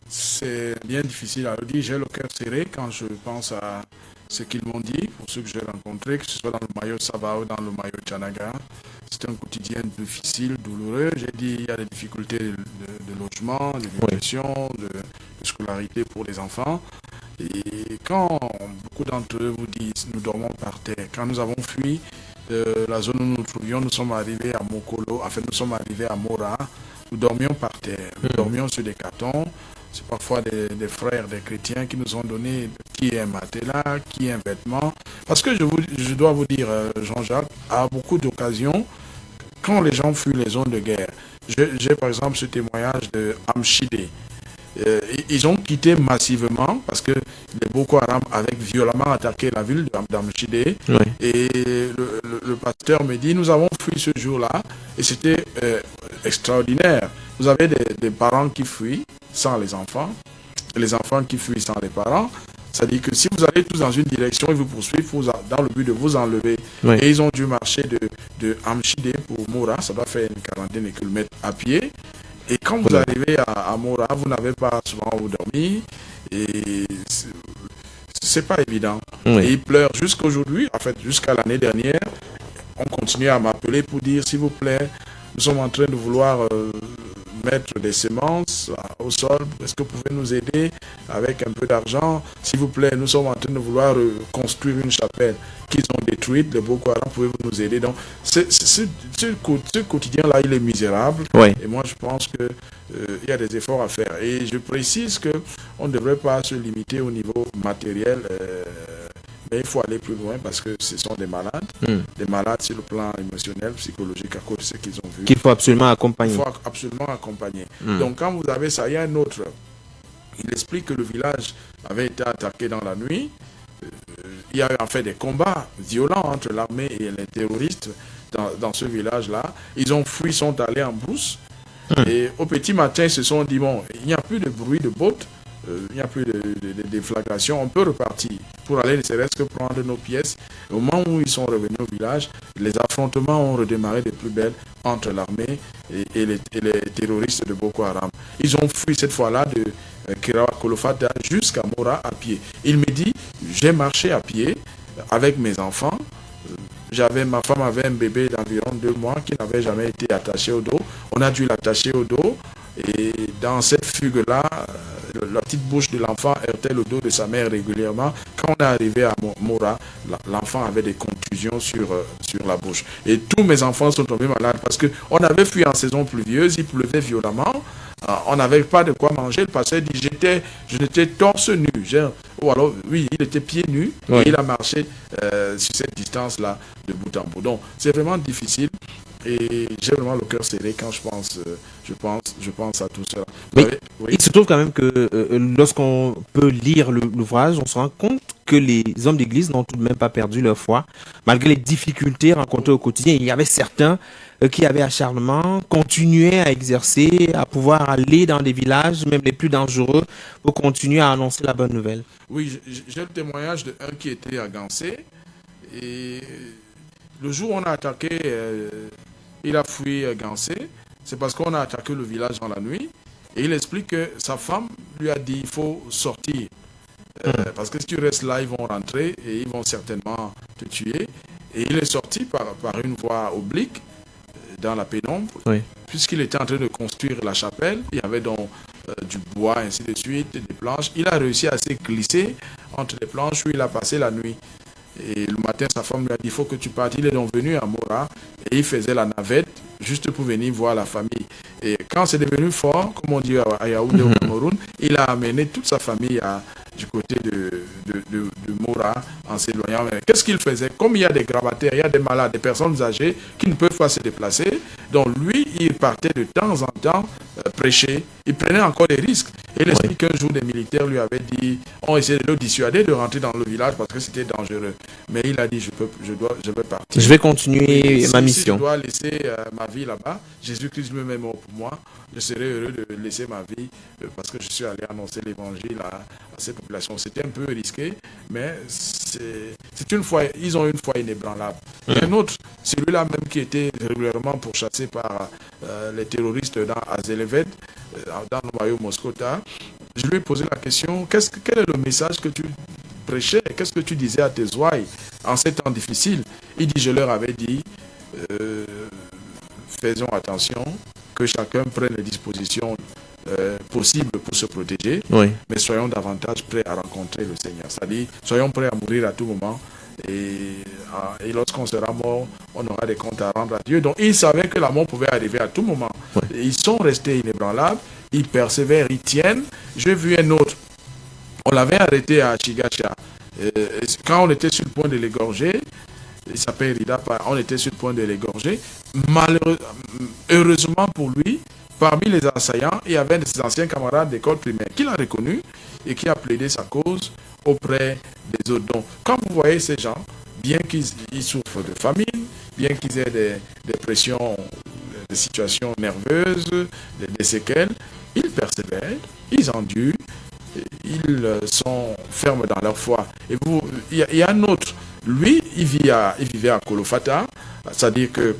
c'est bien difficile à le dire. J'ai le cœur serré quand je pense à ce qu'ils m'ont dit, pour ceux que j'ai rencontrés, que ce soit dans le maillot Sabah ou dans le maillot Tchanaga. C'est un quotidien difficile, douloureux. J'ai dit il y a des difficultés de logement, d'éducation, de scolarité pour les enfants. Et quand beaucoup d'entre eux vous disent nous dormons par terre, quand nous avons fui la zone où nous nous trouvions, nous sommes arrivés à Mokolo, enfin nous sommes arrivés à Mora, nous dormions par terre, nous dormions sur des cartons. C'est parfois des frères, des chrétiens qui nous ont donné qui est un matelas, qui est un vêtement. Parce que je dois vous dire, Jean-Jacques, à beaucoup d'occasions, quand les gens fuient les zones de guerre, j'ai par exemple ce témoignage de Amchide. Ils ont quitté massivement parce que les Boko Haram avaient violemment attaqué la ville d'Amchide. Oui. Et le pasteur me dit, nous avons fui ce jour-là et c'était extraordinaire. Vous avez des parents qui fuient sans les enfants, et les enfants qui fuient sans les parents. C'est-à-dire que si vous allez tous dans une direction, ils vous poursuivent dans le but de vous enlever. Oui. Et ils ont dû marcher de Amchide pour Mora, ça doit faire une quarantaine de kilomètres à pied. Et quand vous arrivez à Mora, vous n'avez pas souvent où dormir. Et c'est pas évident. Oui. Et ils pleurent jusqu'aujourd'hui, en fait jusqu'à l'année dernière. On continue à m'appeler pour dire, s'il vous plaît, nous sommes en train de vouloir mettre des semences au sol. Est-ce que vous pouvez nous aider avec un peu d'argent? S'il vous plaît, nous sommes en train de vouloir construire une chapelle qu'ils ont détruite. Les Boko Haram, pouvez-vous nous aider? Donc, ce quotidien-là, il est misérable. Oui. Et moi, je pense que il y a des efforts à faire. Et je précise qu'on ne devrait pas se limiter au niveau matériel. Mais il faut aller plus loin parce que ce sont des malades. Des malades sur le plan émotionnel, psychologique, à cause de ce qu'ils ont vu. Qu'il faut absolument accompagner. Il faut absolument accompagner. Donc quand vous avez ça, il y a un autre. Il explique que le village avait été attaqué dans la nuit. Il y a eu en fait des combats violents entre l'armée et les terroristes dans ce village-là. Ils ont fui, sont allés en brousse. Et au petit matin, ils se sont dit, bon, il n'y a plus de bruit de bottes. Il n'y a plus de déflagration, on peut repartir pour aller ne serait-ce que prendre nos pièces. Au moment où ils sont revenus au village, les affrontements ont redémarré de plus belle entre l'armée et les terroristes de Boko Haram. Ils ont fui cette fois-là de Kirawa Kolofata jusqu'à Mora à pied. Il me dit, j'ai marché à pied avec mes enfants. Ma femme avait un bébé d'environ 2 mois qui n'avait jamais été attaché au dos. On a dû l'attacher au dos. Et dans cette fugue-là, la petite bouche de l'enfant heurtait le dos de sa mère régulièrement. Quand on est arrivé à Mora, l'enfant avait des contusions sur la bouche. Et tous mes enfants sont tombés malades parce qu'on avait fui en saison pluvieuse, il pleuvait violemment. On n'avait pas de quoi manger. Le pasteur dit, je n'étais torse nu. Ou alors, oui, il était pieds nus. Oui. Et il a marché sur cette distance-là de bout en bout. Donc, c'est vraiment difficile. Et j'ai vraiment le cœur serré quand je pense à tout cela. Mais oui. Il se trouve quand même que lorsqu'on peut lire l'ouvrage, on se rend compte que les hommes d'église n'ont tout de même pas perdu leur foi. Malgré les difficultés rencontrées au quotidien, il y avait certains qui avaient acharnement, continuaient à exercer, à pouvoir aller dans des villages, même les plus dangereux, pour continuer à annoncer la bonne nouvelle. Oui, j'ai le témoignage d'un qui était à Gansé. Et le jour où on a attaqué... il a fui Gansé, c'est parce qu'on a attaqué le village dans la nuit. Et il explique que sa femme lui a dit, il faut sortir. Parce que si tu restes là, ils vont rentrer et ils vont certainement te tuer. Et il est sorti par une voie oblique dans la pénombre. Oui. Puisqu'il était en train de construire la chapelle, il y avait donc du bois, ainsi de suite, des planches. Il a réussi à se glisser entre les planches où il a passé la nuit. Et le matin, sa femme lui a dit, il faut que tu partes. Il est donc venu à Mora et il faisait la navette juste pour venir voir la famille. Et quand c'est devenu fort, comme on dit à Yaoundé au Cameroun, il a amené toute sa famille du côté de Mora en s'éloignant. Qu'est-ce qu'il faisait? Comme il y a des gravataires, il y a des malades, des personnes âgées qui ne peuvent pas se déplacer, donc lui, il partait de temps en temps prêcher. Il prenait encore des risques. Et il explique qu'un jour, des militaires lui avaient dit, ont essayé de le dissuader de rentrer dans le village parce que c'était dangereux. Mais il a dit, je vais partir. Je vais continuer ma mission. Si je dois laisser ma vie là-bas, Jésus-Christ lui-même est mort pour moi. Je serais heureux de laisser ma vie parce que je suis allé annoncer l'évangile à ces populations. C'était un peu risqué, mais c'est une foi. Ils ont une foi inébranlable. Et un autre, celui-là même qui était régulièrement pourchassé par les terroristes dans Azelevet, dans le royaume Moscota, je lui ai posé la question, quel est le message que tu prêchais? Qu'est-ce que tu disais à tes ouailles en ces temps difficiles? Il dit, je leur avais dit, faisons attention, que chacun prenne les dispositions possibles pour se protéger, mais soyons davantage prêts à rencontrer le Seigneur. C'est-à-dire, soyons prêts à mourir à tout moment, et lorsqu'on sera mort, on aura des comptes à rendre à Dieu. Donc, ils savaient que la mort pouvait arriver à tout moment. Ils sont restés inébranlables, ils persévèrent, ils tiennent. J'ai vu un autre, on l'avait arrêté à Chigacha. Quand on était sur le point de l'égorger, il s'appelle Ridapa, on était sur le point de l'égorger. Heureusement pour lui, parmi les assaillants, il y avait de ses anciens camarades d'école primaire qu'il a reconnu et qui a plaidé sa cause auprès des autres. Donc, quand vous voyez ces gens, bien qu'ils souffrent de famine, bien qu'ils aient des pressions, des situations nerveuses, des séquelles, ils persévèrent, ils endurent, ils sont fermes dans leur foi. Et il y a un autre, lui, il vivait à Kolofata, c'est-à-dire que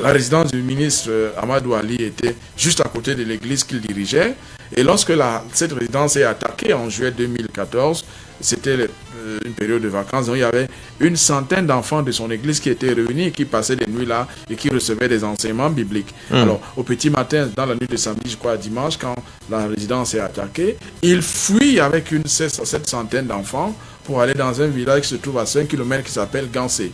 la résidence du ministre Amadou Ali était juste à côté de l'église qu'il dirigeait. Et lorsque cette résidence est attaquée en juillet 2014, c'était une période de vacances, donc il y avait une centaine d'enfants de son église qui étaient réunis, qui passaient des nuits là et qui recevaient des enseignements bibliques. Alors, au petit matin, dans la nuit de samedi, je crois, à dimanche, quand la résidence est attaquée, ils fuient avec cette centaine d'enfants pour aller dans un village qui se trouve à 5 km qui s'appelle Gansé.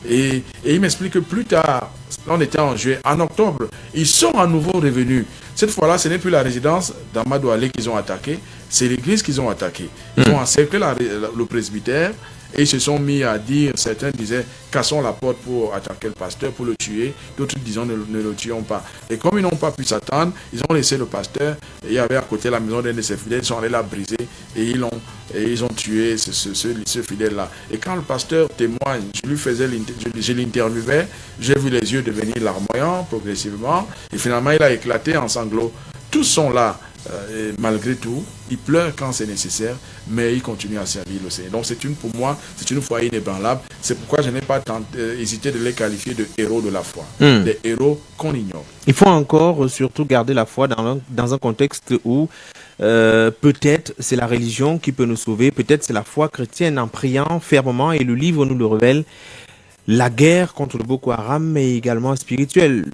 Et il m'explique que plus tard, on était en juillet, en octobre, ils sont à nouveau revenus. Cette fois-là, ce n'est plus la résidence d'Amadou Ali qu'ils ont attaqué, c'est l'église qu'ils ont attaqué. Ils ont encerclé le presbytère et ils se sont mis à dire, certains disaient, cassons la porte pour attaquer le pasteur, pour le tuer. D'autres disaient, ne le tuons pas. Et comme ils n'ont pas pu s'attendre, ils ont laissé le pasteur. Et il y avait à côté la maison d'un de ses fidèles, ils sont allés la briser et ils ont tué ce fidèle-là. Et quand le pasteur témoigne, je l'interviewais, j'ai vu les yeux devenir larmoyants progressivement. Et finalement, il a éclaté en sanglots. Tous sont là. Et malgré tout, ils pleurent quand c'est nécessaire, mais ils continuent à servir le Seigneur. Donc pour moi, c'est une foi inébranlable. C'est pourquoi je n'ai pas hésité de les qualifier de héros de la foi, des héros qu'on ignore. Il faut encore surtout garder la foi dans un contexte où peut-être c'est la religion qui peut nous sauver, peut-être c'est la foi chrétienne en priant fermement, et le livre nous le révèle. La guerre contre le Boko Haram est également spirituelle.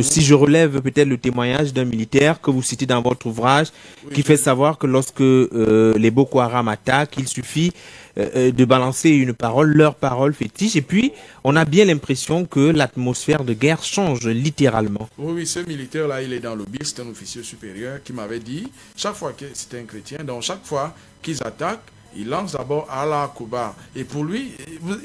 Si je relève peut-être le témoignage d'un militaire que vous citez dans votre ouvrage, qui fait savoir que lorsque les Boko Haram attaquent, il suffit de balancer une parole, leur parole fétiche, et puis on a bien l'impression que l'atmosphère de guerre change littéralement. Oui, ce militaire-là, il est dans le BIR, c'est un officier supérieur qui m'avait dit, chaque fois que c'était un chrétien, donc chaque fois qu'ils attaquent, il lance d'abord Allah Akbar. Et pour lui,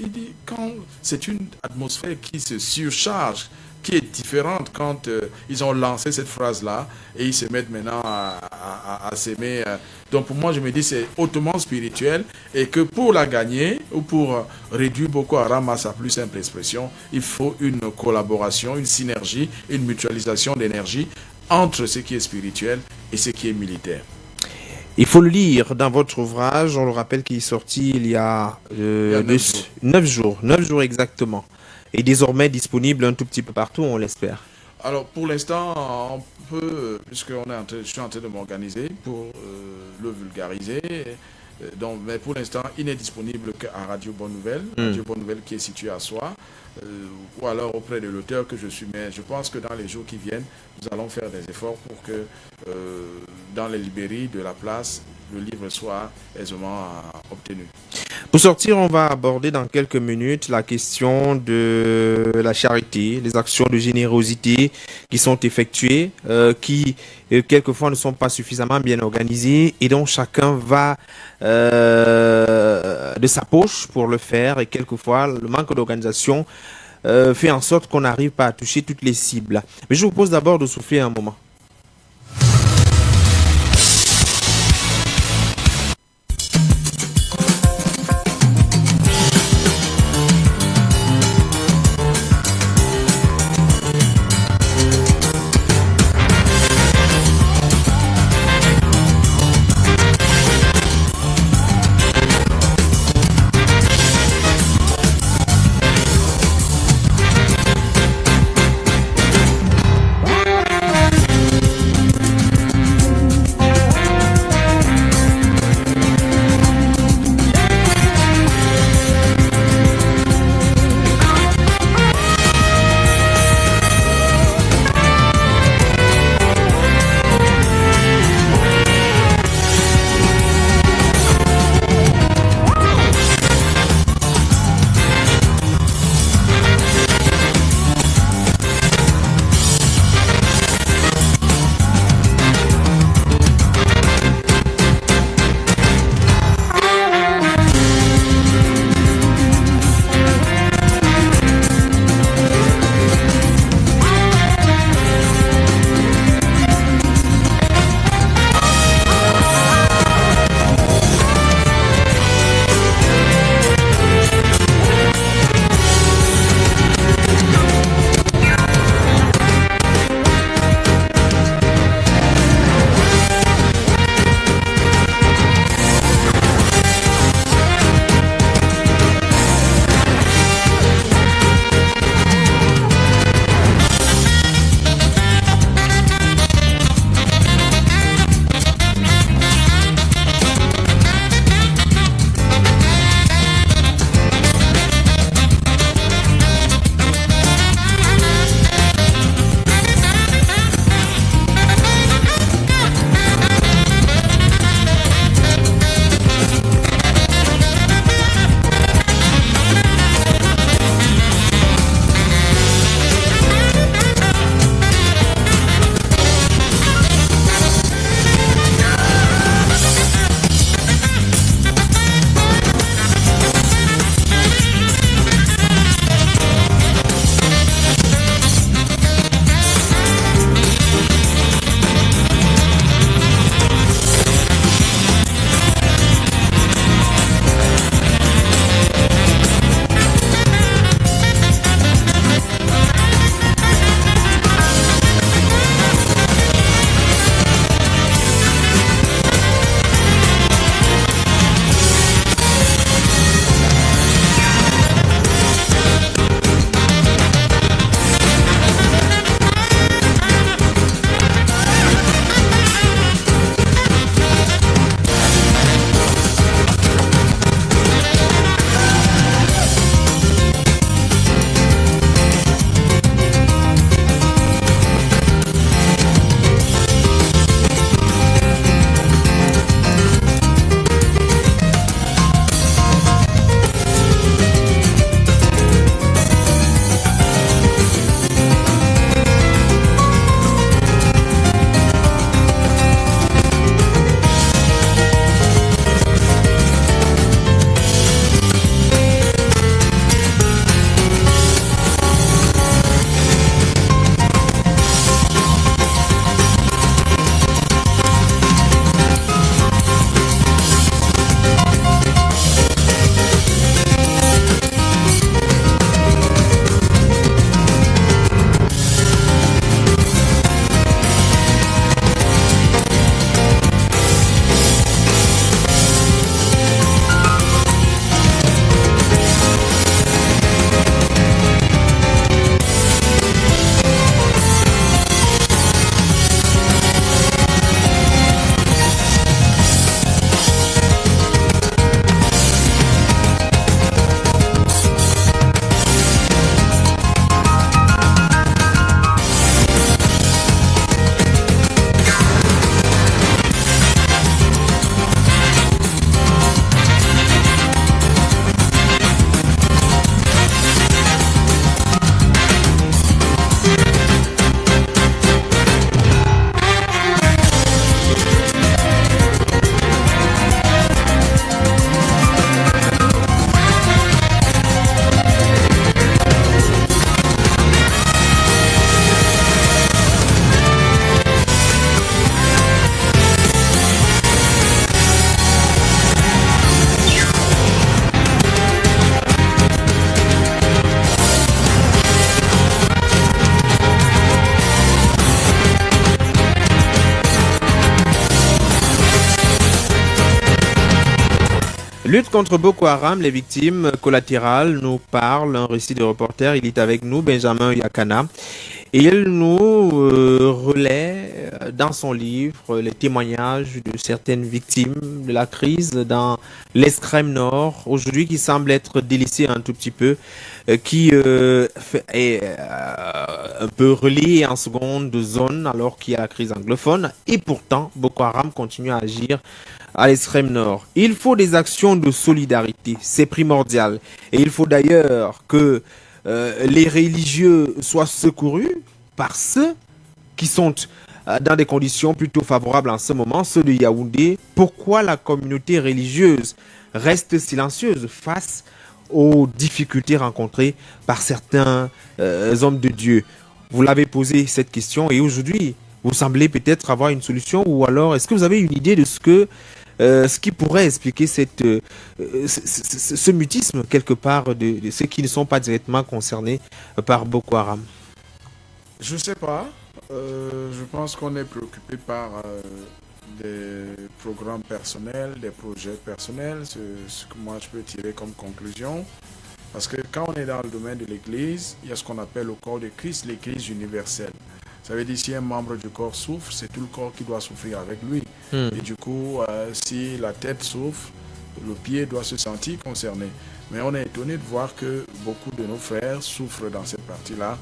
il dit, quand c'est une atmosphère qui se surcharge, qui est différente quand ils ont lancé cette phrase-là, et ils se mettent maintenant à s'aimer. Donc pour moi, je me dis, c'est hautement spirituel, et que pour la gagner, ou pour réduire Boko Haram à sa plus simple expression, il faut une collaboration, une synergie, une mutualisation d'énergie entre ce qui est spirituel et ce qui est militaire. Il faut le lire dans votre ouvrage, on le rappelle qu'il est sorti il y a 9 jours exactement, et désormais disponible un tout petit peu partout, on l'espère. Alors pour l'instant, on peut, puisque je suis en train de m'organiser pour le vulgariser, donc, mais pour l'instant, il n'est disponible qu'à Radio Bonne Nouvelle, Radio Bonne Nouvelle qui est située à Soie, ou alors auprès de l'auteur que je suis. Mais je pense que dans les jours qui viennent, nous allons faire des efforts pour que dans les librairies de la place, le livre soit aisément obtenu. Pour sortir, on va aborder dans quelques minutes la question de la charité, les actions de générosité qui sont effectuées, qui quelquefois ne sont pas suffisamment bien organisées et dont chacun va de sa poche pour le faire, et quelquefois le manque d'organisation fait en sorte qu'on n'arrive pas à toucher toutes les cibles. Mais je vous propose d'abord de souffler un moment. Lutte contre Boko Haram, les victimes collatérales nous parlent. Un récit de reporter, il est avec nous, Benjamin Yakana. Et il nous relaie dans son livre les témoignages de certaines victimes de la crise dans l'extrême nord, aujourd'hui qui semble être délaissé un tout petit peu, qui est un peu relié en seconde zone alors qu'il y a la crise anglophone. Et pourtant, Boko Haram continue à agir à l'extrême nord. Il faut des actions de solidarité, c'est primordial. Et il faut d'ailleurs que les religieux soient secourus par ceux qui sont dans des conditions plutôt favorables en ce moment, ceux de Yaoundé. Pourquoi la communauté religieuse reste silencieuse face aux difficultés rencontrées par certains hommes de Dieu? Vous l'avez posé cette question et aujourd'hui, vous semblez peut-être avoir une solution, ou alors est-ce que vous avez une idée de ce qui pourrait expliquer ce mutisme quelque part de ceux qui ne sont pas directement concernés par Boko Haram? Je ne sais pas. Je pense qu'on est préoccupé par des programmes personnels, des projets personnels, ce que moi je peux tirer comme conclusion. Parce que quand on est dans le domaine de l'Église, il y a ce qu'on appelle le corps de Christ, l'Église universelle. Ça veut dire si un membre du corps souffre, c'est tout le corps qui doit souffrir avec lui. Et du coup, si la tête souffre, le pied doit se sentir concerné. Mais on est étonné de voir que beaucoup de nos frères souffrent dans cette partie-là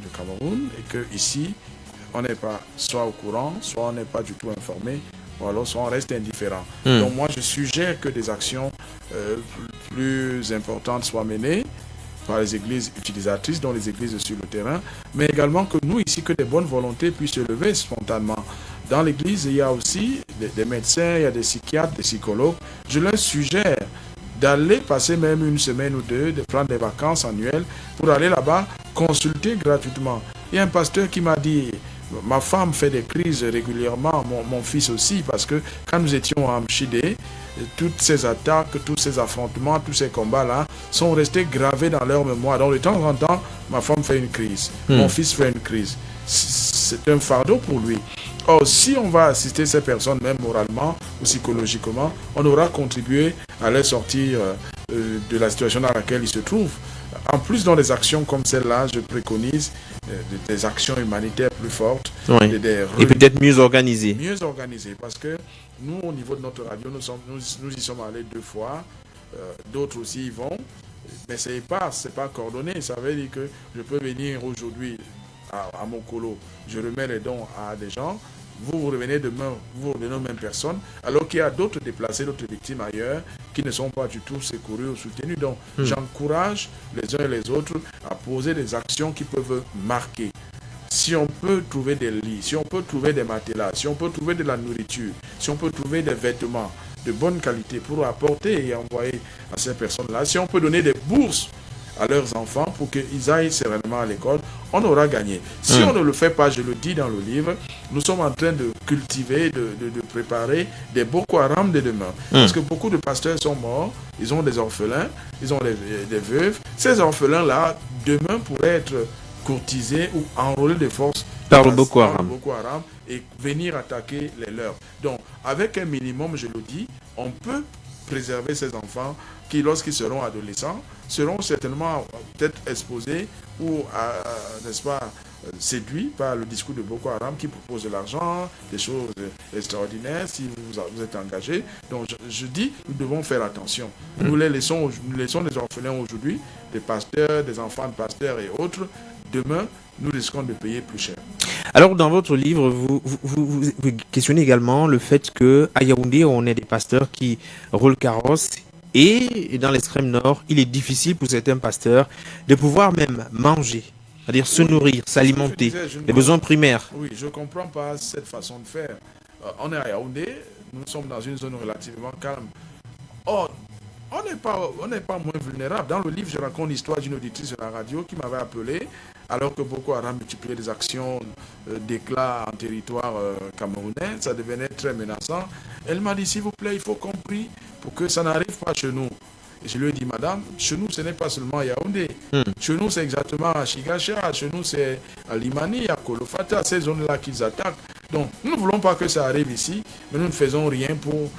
du Cameroun et qu'ici, on n'est pas soit au courant, soit on n'est pas du tout informé, ou alors soit on reste indifférent. Donc moi, je suggère que des actions plus importantes soient menées par les églises utilisatrices, dont les églises sur le terrain, mais également que nous ici, que des bonnes volontés puissent se lever spontanément. Dans l'église, il y a aussi des médecins, il y a des psychiatres, des psychologues. Je leur suggère d'aller passer même une semaine ou deux, de prendre des vacances annuelles pour aller là-bas consulter gratuitement. Il y a un pasteur qui m'a dit, ma femme fait des crises régulièrement, mon fils aussi, parce que quand nous étions en Mchidé, toutes ces attaques, tous ces affrontements, tous ces combats-là sont restés gravés dans leur mémoire. Donc de temps en temps, ma femme fait une crise, mon fils fait une crise. C'est un fardeau pour lui. Or, si on va assister ces personnes, même moralement ou psychologiquement, on aura contribué à les sortir de la situation dans laquelle ils se trouvent. En plus, dans des actions comme celle-là, je préconise des actions humanitaires plus fortes. Oui. Et peut-être mieux organisées. Mieux organisées, parce que nous, au niveau de notre radio, nous y sommes allés 2 fois. D'autres aussi y vont. Mais c'est pas coordonné. Ça veut dire que je peux venir aujourd'hui à mon colo, je remets les dons à des gens. Vous revenez demain, vous revenez aux mêmes personnes, alors qu'il y a d'autres déplacés, d'autres victimes ailleurs qui ne sont pas du tout secourus ou soutenus. Donc, j'encourage les uns et les autres à poser des actions qui peuvent marquer. Si on peut trouver des lits, si on peut trouver des matelas, si on peut trouver de la nourriture, si on peut trouver des vêtements de bonne qualité pour apporter et envoyer à ces personnes-là, si on peut donner des bourses à leurs enfants pour qu'ils aillent sereinement à l'école, on aura gagné. Si on ne le fait pas, je le dis dans le livre, nous sommes en train de cultiver, de préparer des Boko Haram de demain. Parce que beaucoup de pasteurs sont morts, ils ont des orphelins, ils ont des veuves. Ces orphelins-là, demain, pourraient être courtisés ou enrôlés de force par le Boko Haram et venir attaquer les leurs. Donc, avec un minimum, je le dis, on peut préserver ces enfants qui, lorsqu'ils seront adolescents, seront certainement peut-être exposés ou, n'est-ce pas, séduits par le discours de Boko Haram qui propose de l'argent, des choses extraordinaires si vous êtes engagés. Donc je dis, nous devons faire attention. Nous laissons les orphelins aujourd'hui, des pasteurs, des enfants de pasteurs et autres. Demain, nous risquons de payer plus cher. Alors, dans votre livre, vous questionnez également le fait qu'à Yaoundé, on est des pasteurs qui roulent carrosse. Et dans l'extrême nord, il est difficile pour certains pasteurs de pouvoir même manger, c'est-à-dire se nourrir, s'alimenter, les besoins primaires. Oui, je ne comprends pas cette façon de faire. On est à Yaoundé, nous sommes dans une zone relativement calme. Or, on n'est pas moins vulnérable. Dans le livre, je raconte l'histoire d'une auditrice de la radio qui m'avait appelé alors que Boko Haram multipliait des actions d'éclat en territoire camerounais. Ça devenait très menaçant. Elle m'a dit, s'il vous plaît, il faut qu'on prie pour que ça n'arrive pas chez nous. Et je lui ai dit, madame, chez nous, ce n'est pas seulement à Yaoundé. Chez nous, c'est exactement à Chigacha. Chez nous, c'est à Limani, à Kolofata, ces zones-là qu'ils attaquent. Donc, nous ne voulons pas que ça arrive ici, mais nous ne faisons rien pour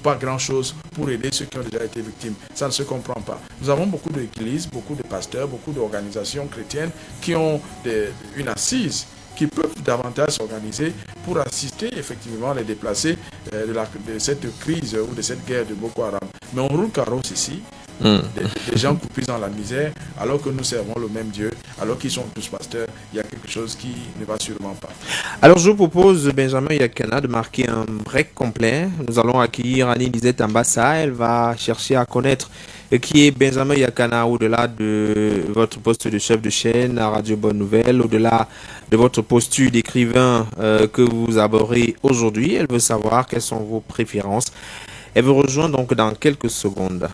pas grand-chose pour aider ceux qui ont déjà été victimes. Ça ne se comprend pas. Nous avons beaucoup d'églises, beaucoup de pasteurs, beaucoup d'organisations chrétiennes qui ont une assise, qui peuvent davantage s'organiser pour assister effectivement les déplacés de cette crise ou de cette guerre de Boko Haram. Mais on roule carrosse ici, des gens coupés dans la misère, alors que nous servons le même Dieu, alors qu'ils sont tous pasteurs. Il y a quelque chose qui ne va sûrement pas. Alors je vous propose, Benjamin Yakana, de marquer un break complet. Nous allons accueillir Annie-Lisette Ambassa. Elle va chercher à connaître qui est Benjamin Yakana au-delà de votre poste de chef de chaîne à Radio Bonne Nouvelle, au-delà de votre posture d'écrivain que vous abordez aujourd'hui. Elle veut savoir quelles sont vos préférences. Elle vous rejoint donc dans quelques secondes.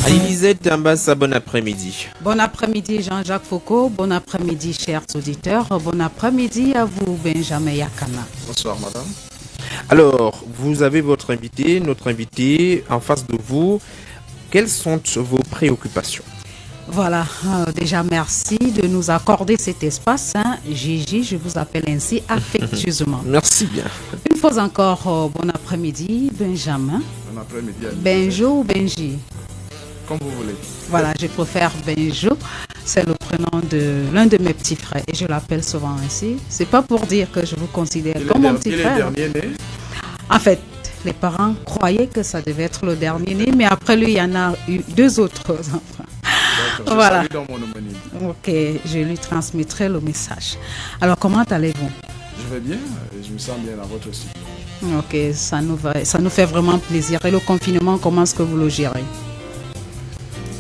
Annie-Lisette Ambassa, bon après-midi. Bon après-midi Jean-Jacques Foucault, bon après-midi chers auditeurs, bon après-midi à vous Benjamin Yakana. Bonsoir madame. Alors, vous avez votre invité, notre invité en face de vous. Quelles sont vos préoccupations? Voilà, déjà merci de nous accorder cet espace. Gigi, je vous appelle ainsi affectueusement. Merci bien. Une fois encore, bon après-midi Benjamin. Bon après-midi. Benjo ou Benji? Comme vous voulez. Voilà, je préfère Benjo. C'est le prénom de l'un de mes petits frères et je l'appelle souvent ainsi. C'est pas pour dire que je vous considère comme mon petit frère. Il est le dernier né? En fait, les parents croyaient que ça devait être le dernier né, mais après lui, il y en a eu 2 autres enfants. Voilà. Dans mon homonyme. Ok, je lui transmettrai le message. Alors, comment allez-vous? Je vais bien, je me sens bien dans votre studio. Ok, ça nous fait vraiment plaisir. Et le confinement, comment est-ce que vous le gérez?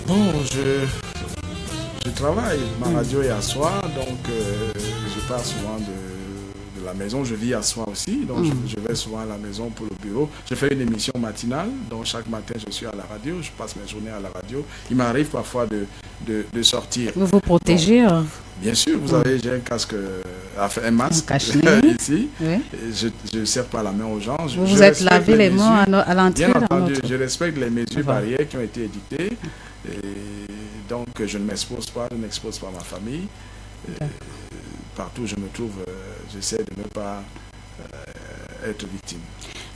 Bon, je travaille, ma radio est à Soi, donc je pars souvent de la maison, je vis à Soi aussi, donc je vais souvent à la maison pour le bureau. Je fais une émission matinale, donc chaque matin je suis à la radio, je passe mes journées à la radio. Il m'arrive parfois de sortir. Vous vous protégez? Donc, bien sûr, j'ai un casque, un masque ici. Oui. Je ne serre pas la main aux gens. Vous vous êtes lavé les mains à l'entrée? Bien entendu, je respecte les mesures barrières qui ont été édictées. Et donc je ne m'expose pas, je n'expose pas ma famille. Partout où je me trouve, j'essaie de ne pas être victime.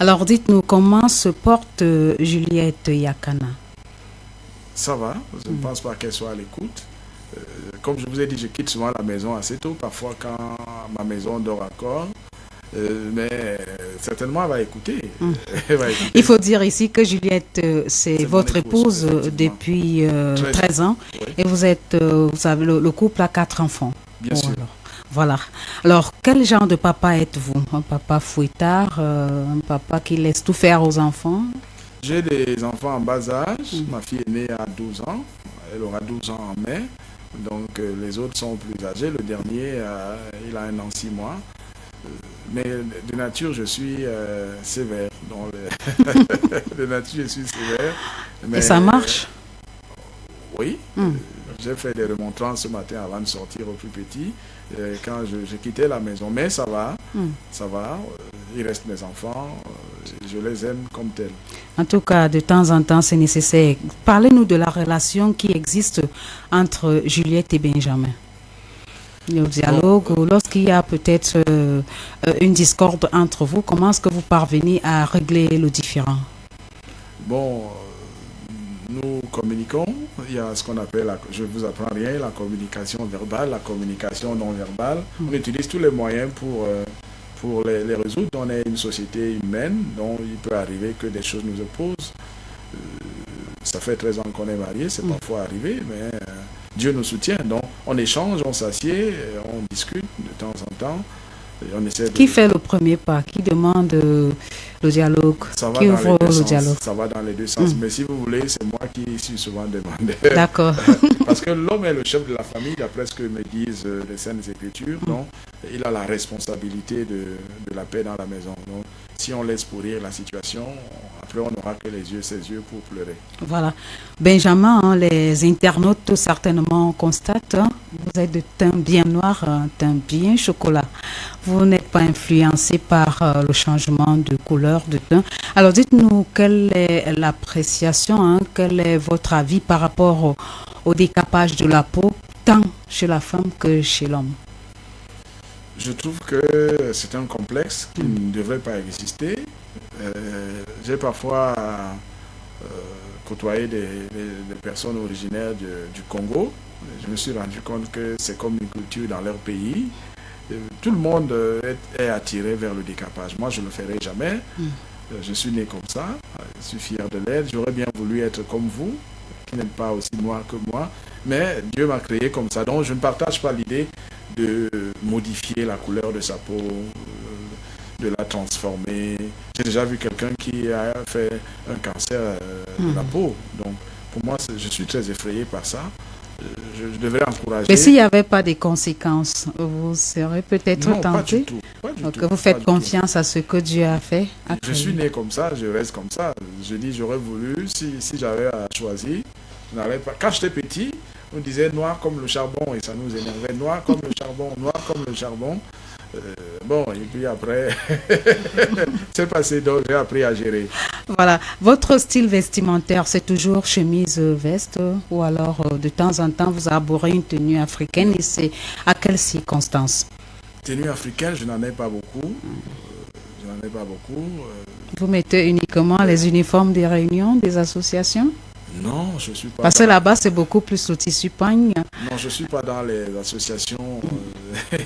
Alors dites-nous, comment se porte Juliette Yakana? Ça va, je ne pense pas qu'elle soit à l'écoute. Comme je vous ai dit, je quitte souvent la maison assez tôt, parfois quand ma maison dort encore. Mais certainement elle va écouter. Il faut dire ici que Juliette, c'est votre épouse depuis 13 ans. Oui. Et vous avez le couple a 4 enfants. Bien sûr. Voilà. Alors, quel genre de papa êtes-vous? Un papa fouettard, un papa qui laisse tout faire aux enfants? J'ai des enfants en bas âge. Ma fille est née à 12 ans. Elle aura 12 ans en mai. Donc les autres sont plus âgés. Le dernier, il a 1 an 6 mois. Mais de nature, je suis sévère. De nature, je suis sévère. Mais, et ça marche? Oui. J'ai fait des remontrances ce matin avant de sortir au plus petit, quand je quittais la maison. Mais ça va, ça va. Il reste mes enfants. Je les aime comme tels. En tout cas, de temps en temps, c'est nécessaire. Parlez-nous de la relation qui existe entre Juliette et Benjamin. Le dialogue, lorsqu'il y a peut-être une discorde entre vous, comment est-ce que vous parvenez à régler le différend? Bon, nous communiquons. Il y a ce qu'on appelle, je ne vous apprends rien, la communication verbale, la communication non verbale. On utilise tous les moyens pour les résoudre. On est une société humaine, donc il peut arriver que des choses nous opposent. Ça fait 13 ans qu'on est mariés, c'est parfois arrivé, mais Dieu nous soutient. Donc on échange, on s'assied, on discute de temps en temps. Et on essaie Qui fait le premier pas? Qui demande le dialogue? Qui ouvre le dialologue? Ça va dans les deux sens. Mais si vous voulez, c'est moi qui suis souvent demandé. D'accord. Parce que l'homme est le chef de la famille, d'après ce que me disent les Saintes Écritures. Donc il a la responsabilité de la paix dans la maison. Donc si on laisse pourrir la situation, après on n'aura que ses yeux pour pleurer. Voilà. Benjamin, hein, les internautes certainement constatent, hein, vous êtes de teint bien noir, un teint bien chocolat. Vous n'êtes pas influencé par le changement de couleur de teint. Alors dites-nous, quelle est l'appréciation, hein, quel est votre avis par rapport au décapage de la peau, tant chez la femme que chez l'homme? Je trouve que c'est un complexe qui ne devrait pas exister. J'ai parfois côtoyé des personnes originaires du Congo. Je me suis rendu compte que c'est comme une culture dans leur pays. Tout le monde est attiré vers le décapage. Moi, je ne le ferai jamais. Je suis né comme ça. Je suis fier de l'être. J'aurais bien voulu être comme vous, qui n'êtes pas aussi noir que moi. Mais Dieu m'a créé comme ça. Donc, je ne partage pas l'idée de modifier la couleur de sa peau, de la transformer. J'ai déjà vu quelqu'un qui a fait un cancer de la peau. Donc, pour moi, je suis très effrayé par ça. Je devrais encourager. Mais s'il n'y avait pas de conséquences, vous serez peut-être tenté? Pas du tout. Donc, vous faites confiance à ce que Dieu a fait? Je suis né comme ça, je reste comme ça. Je dis, j'aurais voulu, si j'avais à choisir, je n'allais pas. Quand j'étais petit, on disait noir comme le charbon et ça nous énervait. Noir comme le charbon, noir comme le charbon. Bon, et puis après, c'est passé, donc j'ai appris à gérer. Voilà. Votre style vestimentaire, c'est toujours chemise, veste, ou alors de temps en temps, vous arborez une tenue africaine, et c'est à quelles circonstances? Tenue africaine, je n'en ai pas beaucoup. Vous mettez uniquement les uniformes des réunions, des associations? Non, je suis pas. Parce que là-bas, c'est beaucoup plus le tissu pagne. Non, je ne suis pas dans les associations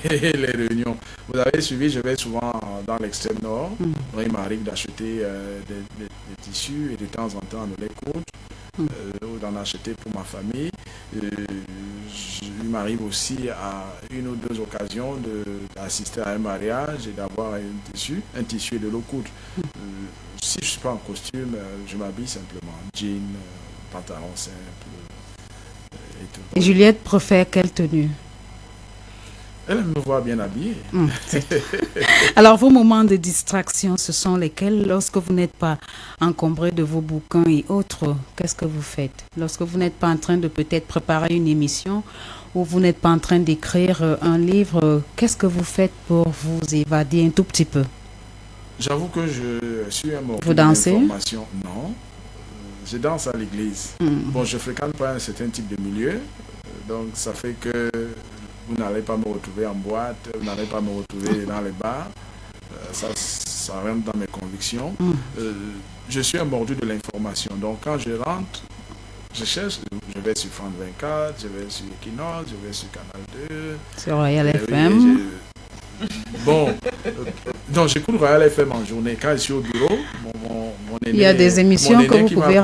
et les réunions. Vous avez suivi, je vais souvent dans l'extrême nord. Donc, il m'arrive d'acheter des tissus et de temps en temps de les coudre ou d'en acheter pour ma famille. Il m'arrive aussi à une ou deux occasions d'assister à un mariage et d'avoir un tissu et de l'eau coudre. Si je ne suis pas en costume, je m'habille simplement. Jean, pantalon simple et tout. Et Juliette préfère quelle tenue? Elle me voit bien habillée. Alors, vos moments de distraction, ce sont lesquels? Lorsque vous n'êtes pas encombré de vos bouquins et autres, qu'est-ce que vous faites? Lorsque vous n'êtes pas en train de peut-être préparer une émission ou vous n'êtes pas en train d'écrire un livre, qu'est-ce que vous faites pour vous évader un tout petit peu? J'avoue que je suis un mordu Vous dansez? d'information. Non, je danse à l'église. Bon, je ne fréquente pas un certain type de milieu, donc ça fait que vous n'allez pas me retrouver en boîte, vous n'allez pas me retrouver dans les bars. Ça rentre dans mes convictions. Je suis un mordu de l'information, donc quand je rentre, je cherche, je vais sur France 24, je vais sur Equinox, je vais sur Canal 2. Sur Royal FM. Bon, donc j'écoute Royal FM en journée. Quand je suis au bureau, mon aîné, il y a des émissions que vous pouvez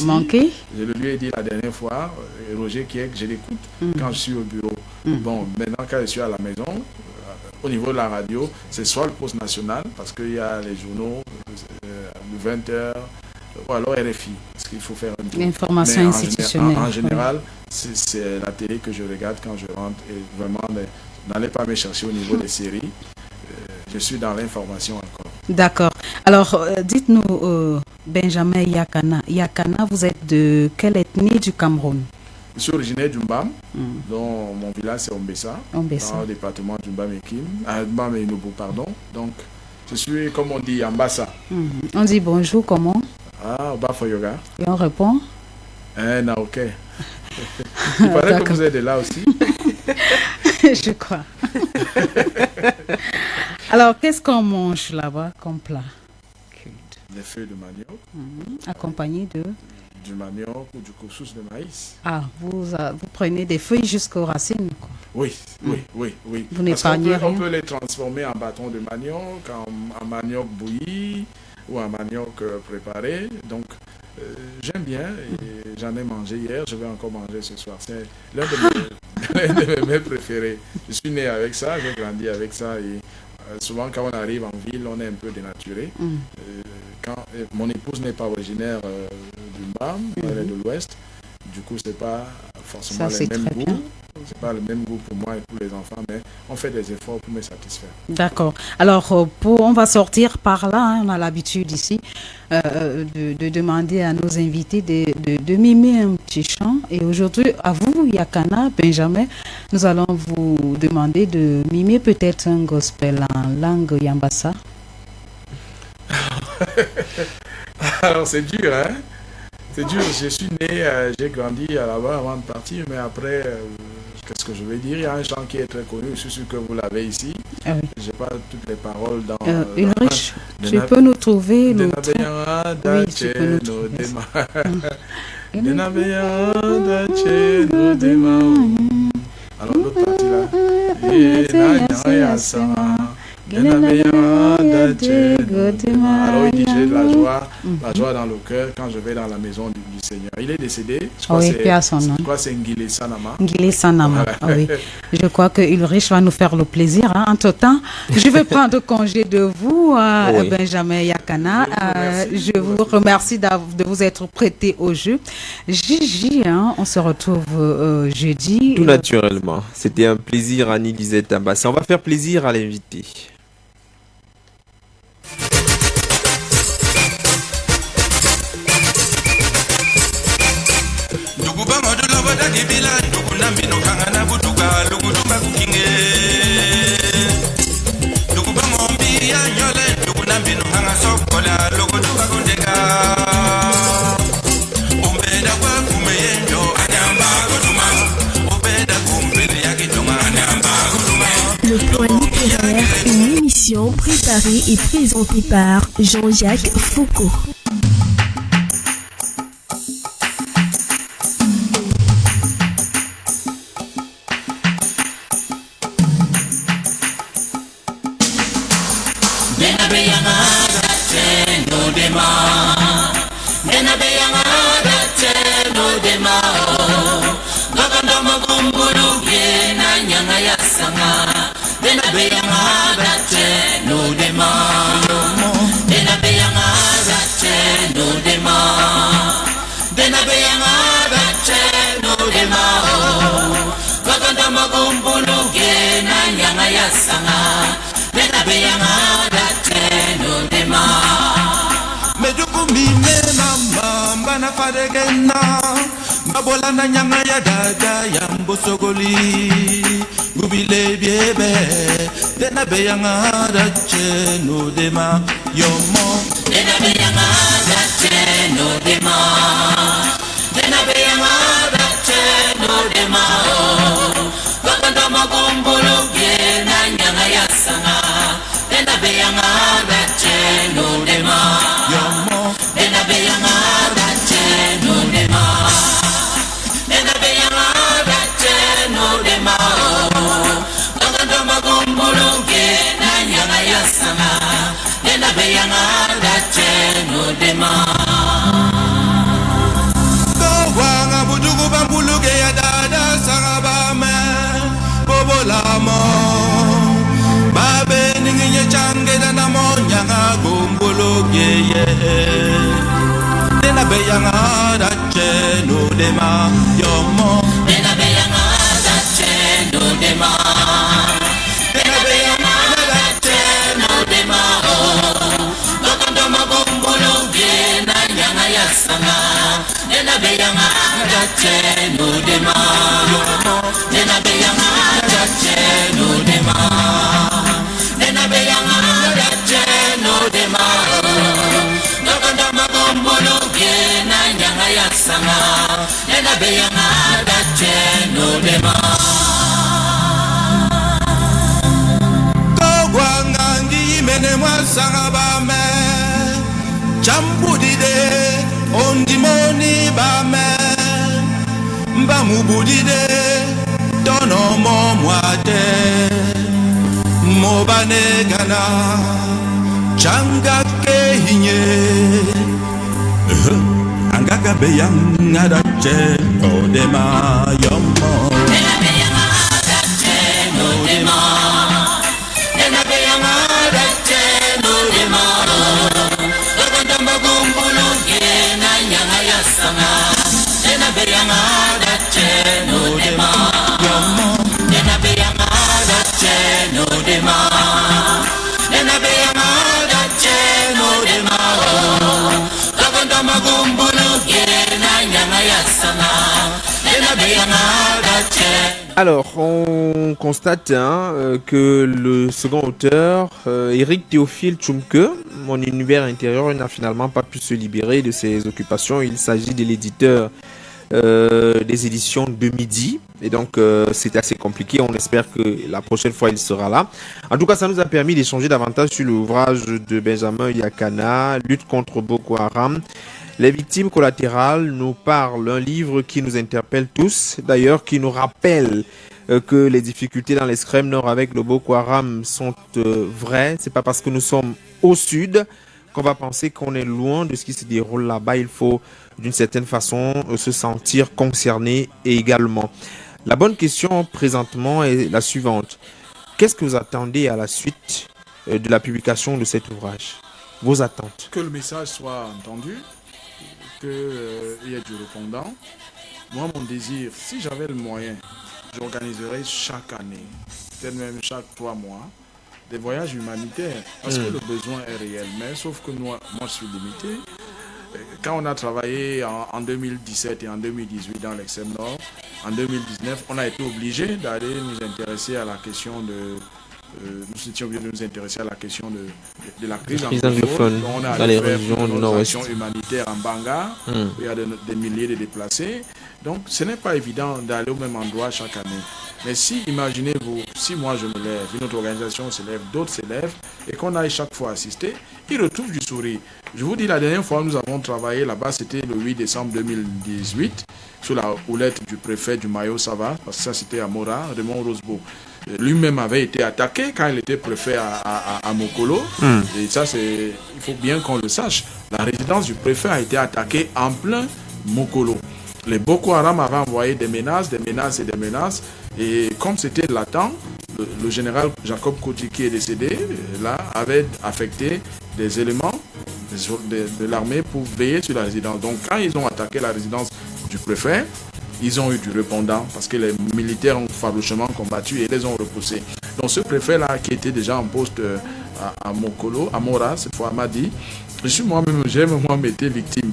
manquer. Je le lui ai dit la dernière fois, Roger Kiek, je l'écoute quand je suis au bureau. Bon, maintenant quand je suis à la maison, au niveau de la radio, c'est soit le poste national, parce qu'il y a les journaux de 20h, ou alors RFI, parce qu'il faut faire un tour. L'information institutionnelle. En général, c'est la télé que je regarde quand je rentre, et vraiment, n'allez pas me chercher au niveau des séries. Je suis dans l'information encore. D'accord. Alors, dites-nous, Benjamin Yakana. Yakana, vous êtes de quelle ethnie du Cameroun? Je suis originaire du Mbam, dont mon village c'est Ombessa, dans le département du Mbam et Nobo, pardon. Donc, je suis, comme on dit, Ambassa. On dit bonjour, comment? Ah, Oba Yoga. Et on répond? Ok. Il paraît que vous êtes de là aussi. Je crois. Alors, qu'est-ce qu'on mange là-bas comme plat? Les feuilles de manioc. Accompagné de? Du manioc ou du couscous de maïs. Ah, vous prenez des feuilles jusqu'aux racines, quoi. Oui. Vous n'épargnez rien. On peut les transformer en bâton de manioc, en manioc bouilli ou en manioc préparé. Donc, j'aime bien et j'en ai mangé hier, je vais encore manger ce soir. C'est l'un de mes préférés. Je suis né avec ça, j'ai grandi avec ça et souvent quand on arrive en ville, on est un peu dénaturé. Mon épouse n'est pas originaire du Mbam, elle est de l'Ouest. Du coup, c'est pas forcément les mêmes goûts. C'est pas le même goût pour moi et pour les enfants, mais on fait des efforts pour me satisfaire. D'accord. Alors, on va sortir par là. Hein, on a l'habitude ici de demander à nos invités de mimer un petit chant. Et aujourd'hui, à vous, Yakana, Benjamin, nous allons vous demander de mimer peut-être un gospel en langue Yambassa. Alors, c'est dur, hein? C'est dur. Je suis né, j'ai grandi là-bas avant de partir, mais après, qu'est-ce que je vais dire? Il y a un chant qui est très connu, je suis sûr que vous l'avez ici. Ah oui. Je n'ai pas toutes les paroles dans... Ulrich, tu peux nous trouver l'autre. Oui, tu peux nous trouver. Alors, l'autre partie là. Alors il dit j'ai de la joie dans le cœur quand je vais dans la maison du Seigneur. Il est décédé. Je crois que c'est Ngile Sanama. Ngile Sanama, oui. Je crois que Ulrich va nous faire le plaisir. Hein. Entre-temps, je vais prendre congé de vous, Benjamin Yakana. Je vous remercie de vous être prêté au jeu. Gigi, hein, on se retrouve jeudi. Tout naturellement. C'était un plaisir, Annie Lisette Ambassa. On va faire plaisir à l'invité. Le Point littéraire, une émission préparée et présentée par Jean-Jacques Foucault. Babolana nyanga ya dada ya mbosogoli gubile biebe dena beyanga da cheno dema yomo dena beyanga da cheno dema dena beyanga da cheno dema bakanda magombolo gena nyanga ya sanga dena beyanga da cheno dema yomo dena beyanga da cheno dema Kowanga budugu bambuluge ya dada sarabame bobolamo babe ninginye change dana monyanga gombuluge ye dena beyanga da cheno dema yomo dena beyanga da cheno dema dena beyanga da cheno dema bakanda magombuluge na nyanga ya sanga dena beyanga da cheno dema yomo dena beyanga da cheno dema dena beyanga da cheno dema bakanda magombuluge na nyanga ya sanga dena beyanga da cheno dema kogwanga ngimene mwasanga bame chambudide ondimoni bame mbamubudide dono momwate mobanegana changa kehinye angaka beyanga da cheno dema yomo dena beyanga da cheno dema dena beyanga da cheno dema bakanda magumbulu gena nyanga ya sanga dena beyanga da cheno dema yomo Alors, on constate que le second auteur, Éric Théophile Tchoumke, mon univers intérieur, n'a finalement pas pu se libérer de ses occupations. Il s'agit de l'éditeur des éditions de Midi. Et donc, c'est assez compliqué. On espère que la prochaine fois, il sera là. En tout cas, ça nous a permis d'échanger davantage sur l'ouvrage de Benjamin Yakana, Lutte contre Boko Haram. Les victimes collatérales nous parlent d'un livre qui nous interpelle tous, d'ailleurs qui nous rappelle que les difficultés dans l'extrême nord avec le Boko Haram sont vraies. C'est pas parce que nous sommes au sud qu'on va penser qu'on est loin de ce qui se déroule là-bas. Il faut d'une certaine façon se sentir concerné également. La bonne question présentement est la suivante. Qu'est-ce que vous attendez à la suite de la publication de cet ouvrage? Vos attentes? Que le message soit entendu, qu'il y ait du répondant. Moi, mon désir, si j'avais le moyen, j'organiserais chaque année, peut-être même chaque 3 mois, des voyages humanitaires. Parce que le besoin est réel. Mais sauf que moi, je suis limité. Quand on a travaillé en 2017 et en 2018 dans l'extrême nord, en 2019, on a été obligé d'aller nous intéresser à la question de... nous étions obligés de nous intéresser à la question de la crise anglophone. On a dans les régions du nord-ouest. Humanitaire en Banga, où il y a des milliers de déplacés. Donc ce n'est pas évident d'aller au même endroit chaque année. Mais si, imaginez-vous, si moi je me lève, une autre organisation se lève, d'autres se lèvent, et qu'on aille chaque fois assister, ils retrouvent du sourire. Je vous dis, la dernière fois nous avons travaillé là-bas, c'était le 8 décembre 2018, sous la houlette du préfet du Mayo Sava, parce que ça c'était à Mora, Raymond Rosebo. Lui-même avait été attaqué quand il était préfet à Mokolo. Et ça, il faut bien qu'on le sache. La résidence du préfet a été attaquée en plein Mokolo. Les Boko Haram avaient envoyé des menaces. Et comme c'était latent, le général Jacob Koti, qui est décédé, là, avait affecté des éléments de l'armée pour veiller sur la résidence. Donc quand ils ont attaqué la résidence du préfet, ils ont eu du répondant parce que les militaires ont farouchement combattu et les ont repoussés. Donc ce préfet-là, qui était déjà en poste à Mokolo, à Mora, cette fois, m'a dit, j'ai moi-même été victime.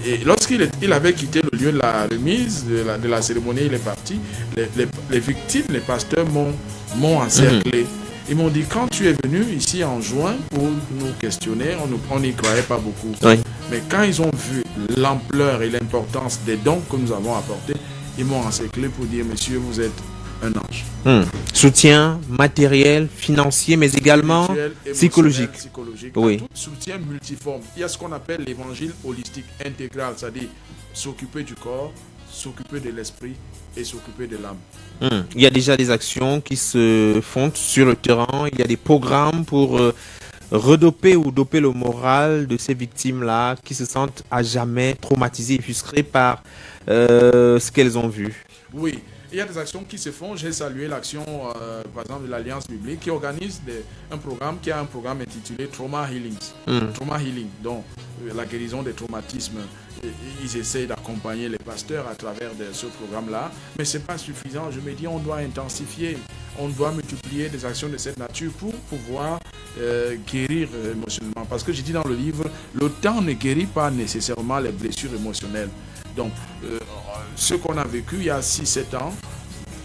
Et lorsqu'il avait quitté le lieu de la remise, de la cérémonie, il est parti, les victimes, les pasteurs m'ont encerclé. Ils m'ont dit, quand tu es venu ici en juin pour nous questionner, on n'y croyait pas beaucoup. Oui. Mais quand ils ont vu l'ampleur et l'importance des dons que nous avons apportés, ils m'ont encerclé pour dire, monsieur, vous êtes un ange. Soutien matériel, financier, mais également psychologique. Oui. Tout soutien multiforme. Il y a ce qu'on appelle l'évangile holistique intégral, c'est-à-dire s'occuper du corps, s'occuper de l'esprit et s'occuper de l'âme. Il y a déjà des actions qui se font sur le terrain. Il y a des programmes pour redoper ou doper le moral de ces victimes-là qui se sentent à jamais traumatisées et frustrées par ce qu'elles ont vu. Oui. Il y a des actions qui se font. J'ai salué l'action, par exemple, de l'Alliance biblique qui organise un programme qui a un programme intitulé Trauma Healing. Trauma Healing, donc la guérison des traumatismes. Ils essayent d'accompagner les pasteurs à travers ce programme-là. Mais ce n'est pas suffisant. Je me dis, on doit intensifier, on doit multiplier des actions de cette nature pour pouvoir guérir émotionnellement. Parce que j'ai dit dans le livre, le temps ne guérit pas nécessairement les blessures émotionnelles. Donc, ce qu'on a vécu il y a 6-7 ans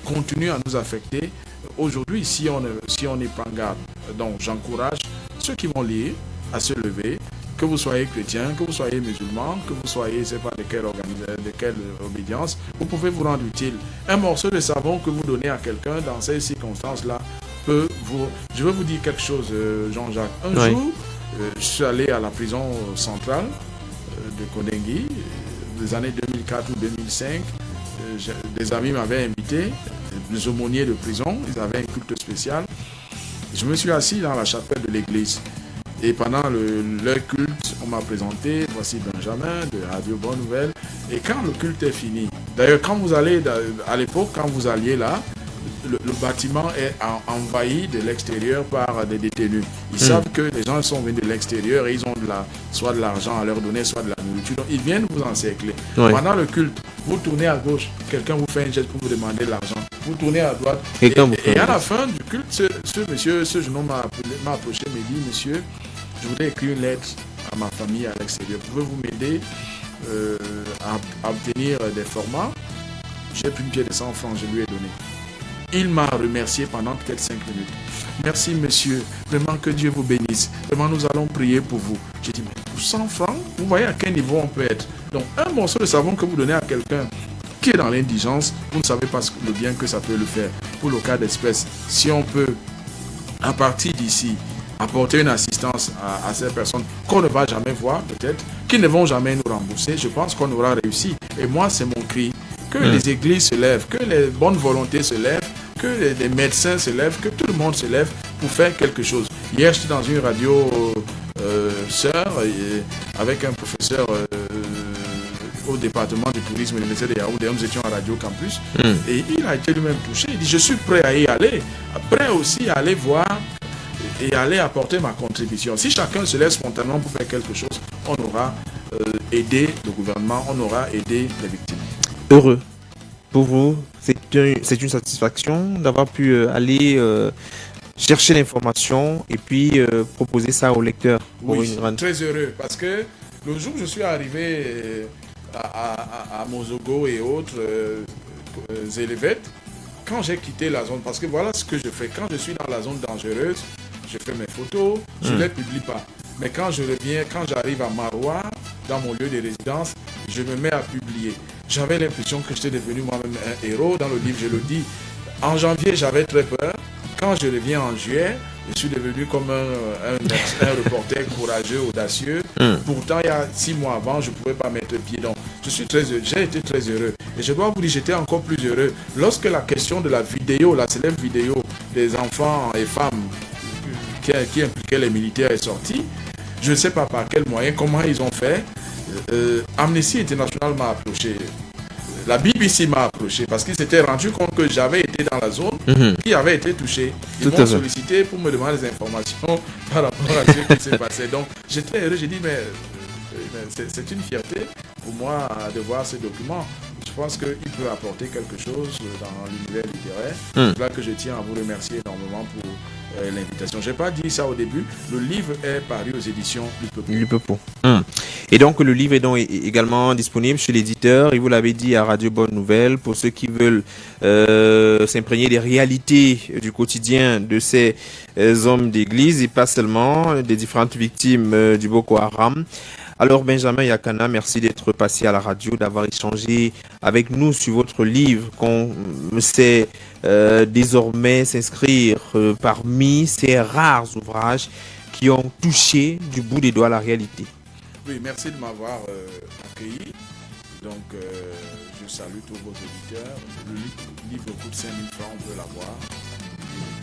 continue à nous affecter. Aujourd'hui, si on n'est pas en garde, donc j'encourage ceux qui vont lire à se lever, que vous soyez chrétien, que vous soyez musulman, que vous soyez, je ne sais pas de quelle obédience, vous pouvez vous rendre utile. Un morceau de savon que vous donnez à quelqu'un dans ces circonstances-là peut vous... Je vais vous dire quelque chose, Jean-Jacques. Un jour, je suis allé à la prison centrale de Kodengui, des années 2004 ou 2005, des amis m'avaient invité, des aumôniers de prison, ils avaient un culte spécial. Je me suis assis dans la chapelle de l'église. Et pendant leur culte, on m'a présenté, voici Benjamin de Radio Bonne Nouvelle. Et quand le culte est fini, d'ailleurs quand vous allez, à l'époque, quand vous alliez là, le bâtiment est envahi de l'extérieur par des détenus. Ils savent que les gens sont venus de l'extérieur et ils ont soit de l'argent à leur donner, soit de la nourriture. Donc ils viennent vous encercler. Ouais. Pendant le culte, vous tournez à gauche, quelqu'un vous fait un geste pour vous demander de l'argent. Vous tournez à droite. Et à la fin du culte, ce jeune homme m'a approché et m'a dit, monsieur, je voudrais écrire une lettre à ma famille à l'extérieur. Pouvez-vous m'aider à obtenir des formats? J'ai pris une pièce de 100 francs, je lui ai donné. Il m'a remercié pendant peut-être 5 minutes. Merci monsieur, vraiment que Dieu vous bénisse. Vraiment nous allons prier pour vous. J'ai dit, mais pour 100 francs, vous voyez à quel niveau on peut être. Donc un morceau de savon que vous donnez à quelqu'un qui est dans l'indigence, vous ne savez pas le bien que ça peut le faire. Pour le cas d'espèce, si on peut, à partir d'ici, apporter une assistance à ces personnes qu'on ne va jamais voir peut-être, qui ne vont jamais nous rembourser, je pense qu'on aura réussi. Et moi, c'est mon cri. Que les églises se lèvent, que les bonnes volontés se lèvent, que les médecins se lèvent, que tout le monde se lève pour faire quelque chose. Hier, j'étais dans une radio sœur avec un professeur au département du tourisme de l'Université de Yaoundé. Nous étions à Radio Campus et il a été lui-même touché. Il dit, je suis prêt à y aller, prêt aussi à aller voir et aller apporter ma contribution. Si chacun se lève spontanément pour faire quelque chose, on aura aidé le gouvernement, on aura aidé les victimes. Heureux. Pour vous, c'est une satisfaction d'avoir pu aller chercher l'information et puis proposer ça au lecteur. Oui, très heureux parce que le jour où je suis arrivé à Mozogo et autres élévettes, quand j'ai quitté la zone, parce que voilà ce que je fais, quand je suis dans la zone dangereuse, je fais mes photos, je ne les publie pas. Mais quand je reviens, quand j'arrive à Maroua, dans mon lieu de résidence, je me mets à publier. J'avais l'impression que j'étais devenu moi-même un héros. Dans le livre, je le dis. En janvier, j'avais très peur. Quand je reviens en juillet, je suis devenu comme un reporter courageux, audacieux. Pourtant, il y a 6 mois avant, je ne pouvais pas mettre pied. Donc, j'ai été très heureux. Et je dois vous dire, j'étais encore plus heureux lorsque la question de la vidéo, la célèbre vidéo des enfants et femmes qui impliquait les militaires est sorti. Je ne sais pas par quel moyen, comment ils ont fait. Amnesty International m'a approché. La BBC m'a approché parce qu'ils s'étaient rendu compte que j'avais été dans la zone qui avait été touchée. Ils m'ont sollicité pour me demander des informations par rapport à ce qui s'est passé. Donc j'étais heureux, j'ai dit mais c'est une fierté pour moi de voir ces documents. Je pense qu'il peut apporter quelque chose dans l'univers littéraire. C'est là que je tiens à vous remercier énormément pour l'invitation. Je n'ai pas dit ça au début. Le livre est paru aux éditions Lupepo. Et donc le livre est donc également disponible chez l'éditeur. Et vous l'avez dit à Radio Bonne Nouvelle, pour ceux qui veulent s'imprégner des réalités du quotidien de ces hommes d'église et pas seulement des différentes victimes du Boko Haram. Alors Benjamin Yakana, merci d'être passé à la radio, d'avoir échangé avec nous sur votre livre qu'on sait désormais s'inscrire parmi ces rares ouvrages qui ont touché du bout des doigts la réalité. Oui, merci de m'avoir accueilli. Donc je salue tous vos auditeurs. Le livre coûte 5 000 francs, on peut l'avoir.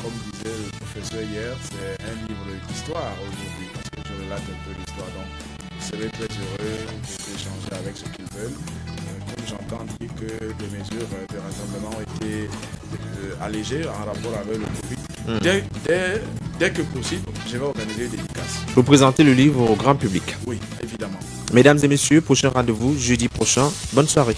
Comme disait le professeur hier, c'est un livre d'histoire aujourd'hui parce que je relate un peu l'histoire. Donc je serai très heureux d'échanger avec ceux qui veulent. Comme j'entends dire que les mesures de rassemblement ont été allégées en rapport avec le Covid, dès que possible, je vais organiser des dédicaces. Vous présentez le livre au grand public. Oui, évidemment. Mesdames et messieurs, prochain rendez-vous jeudi prochain. Bonne soirée.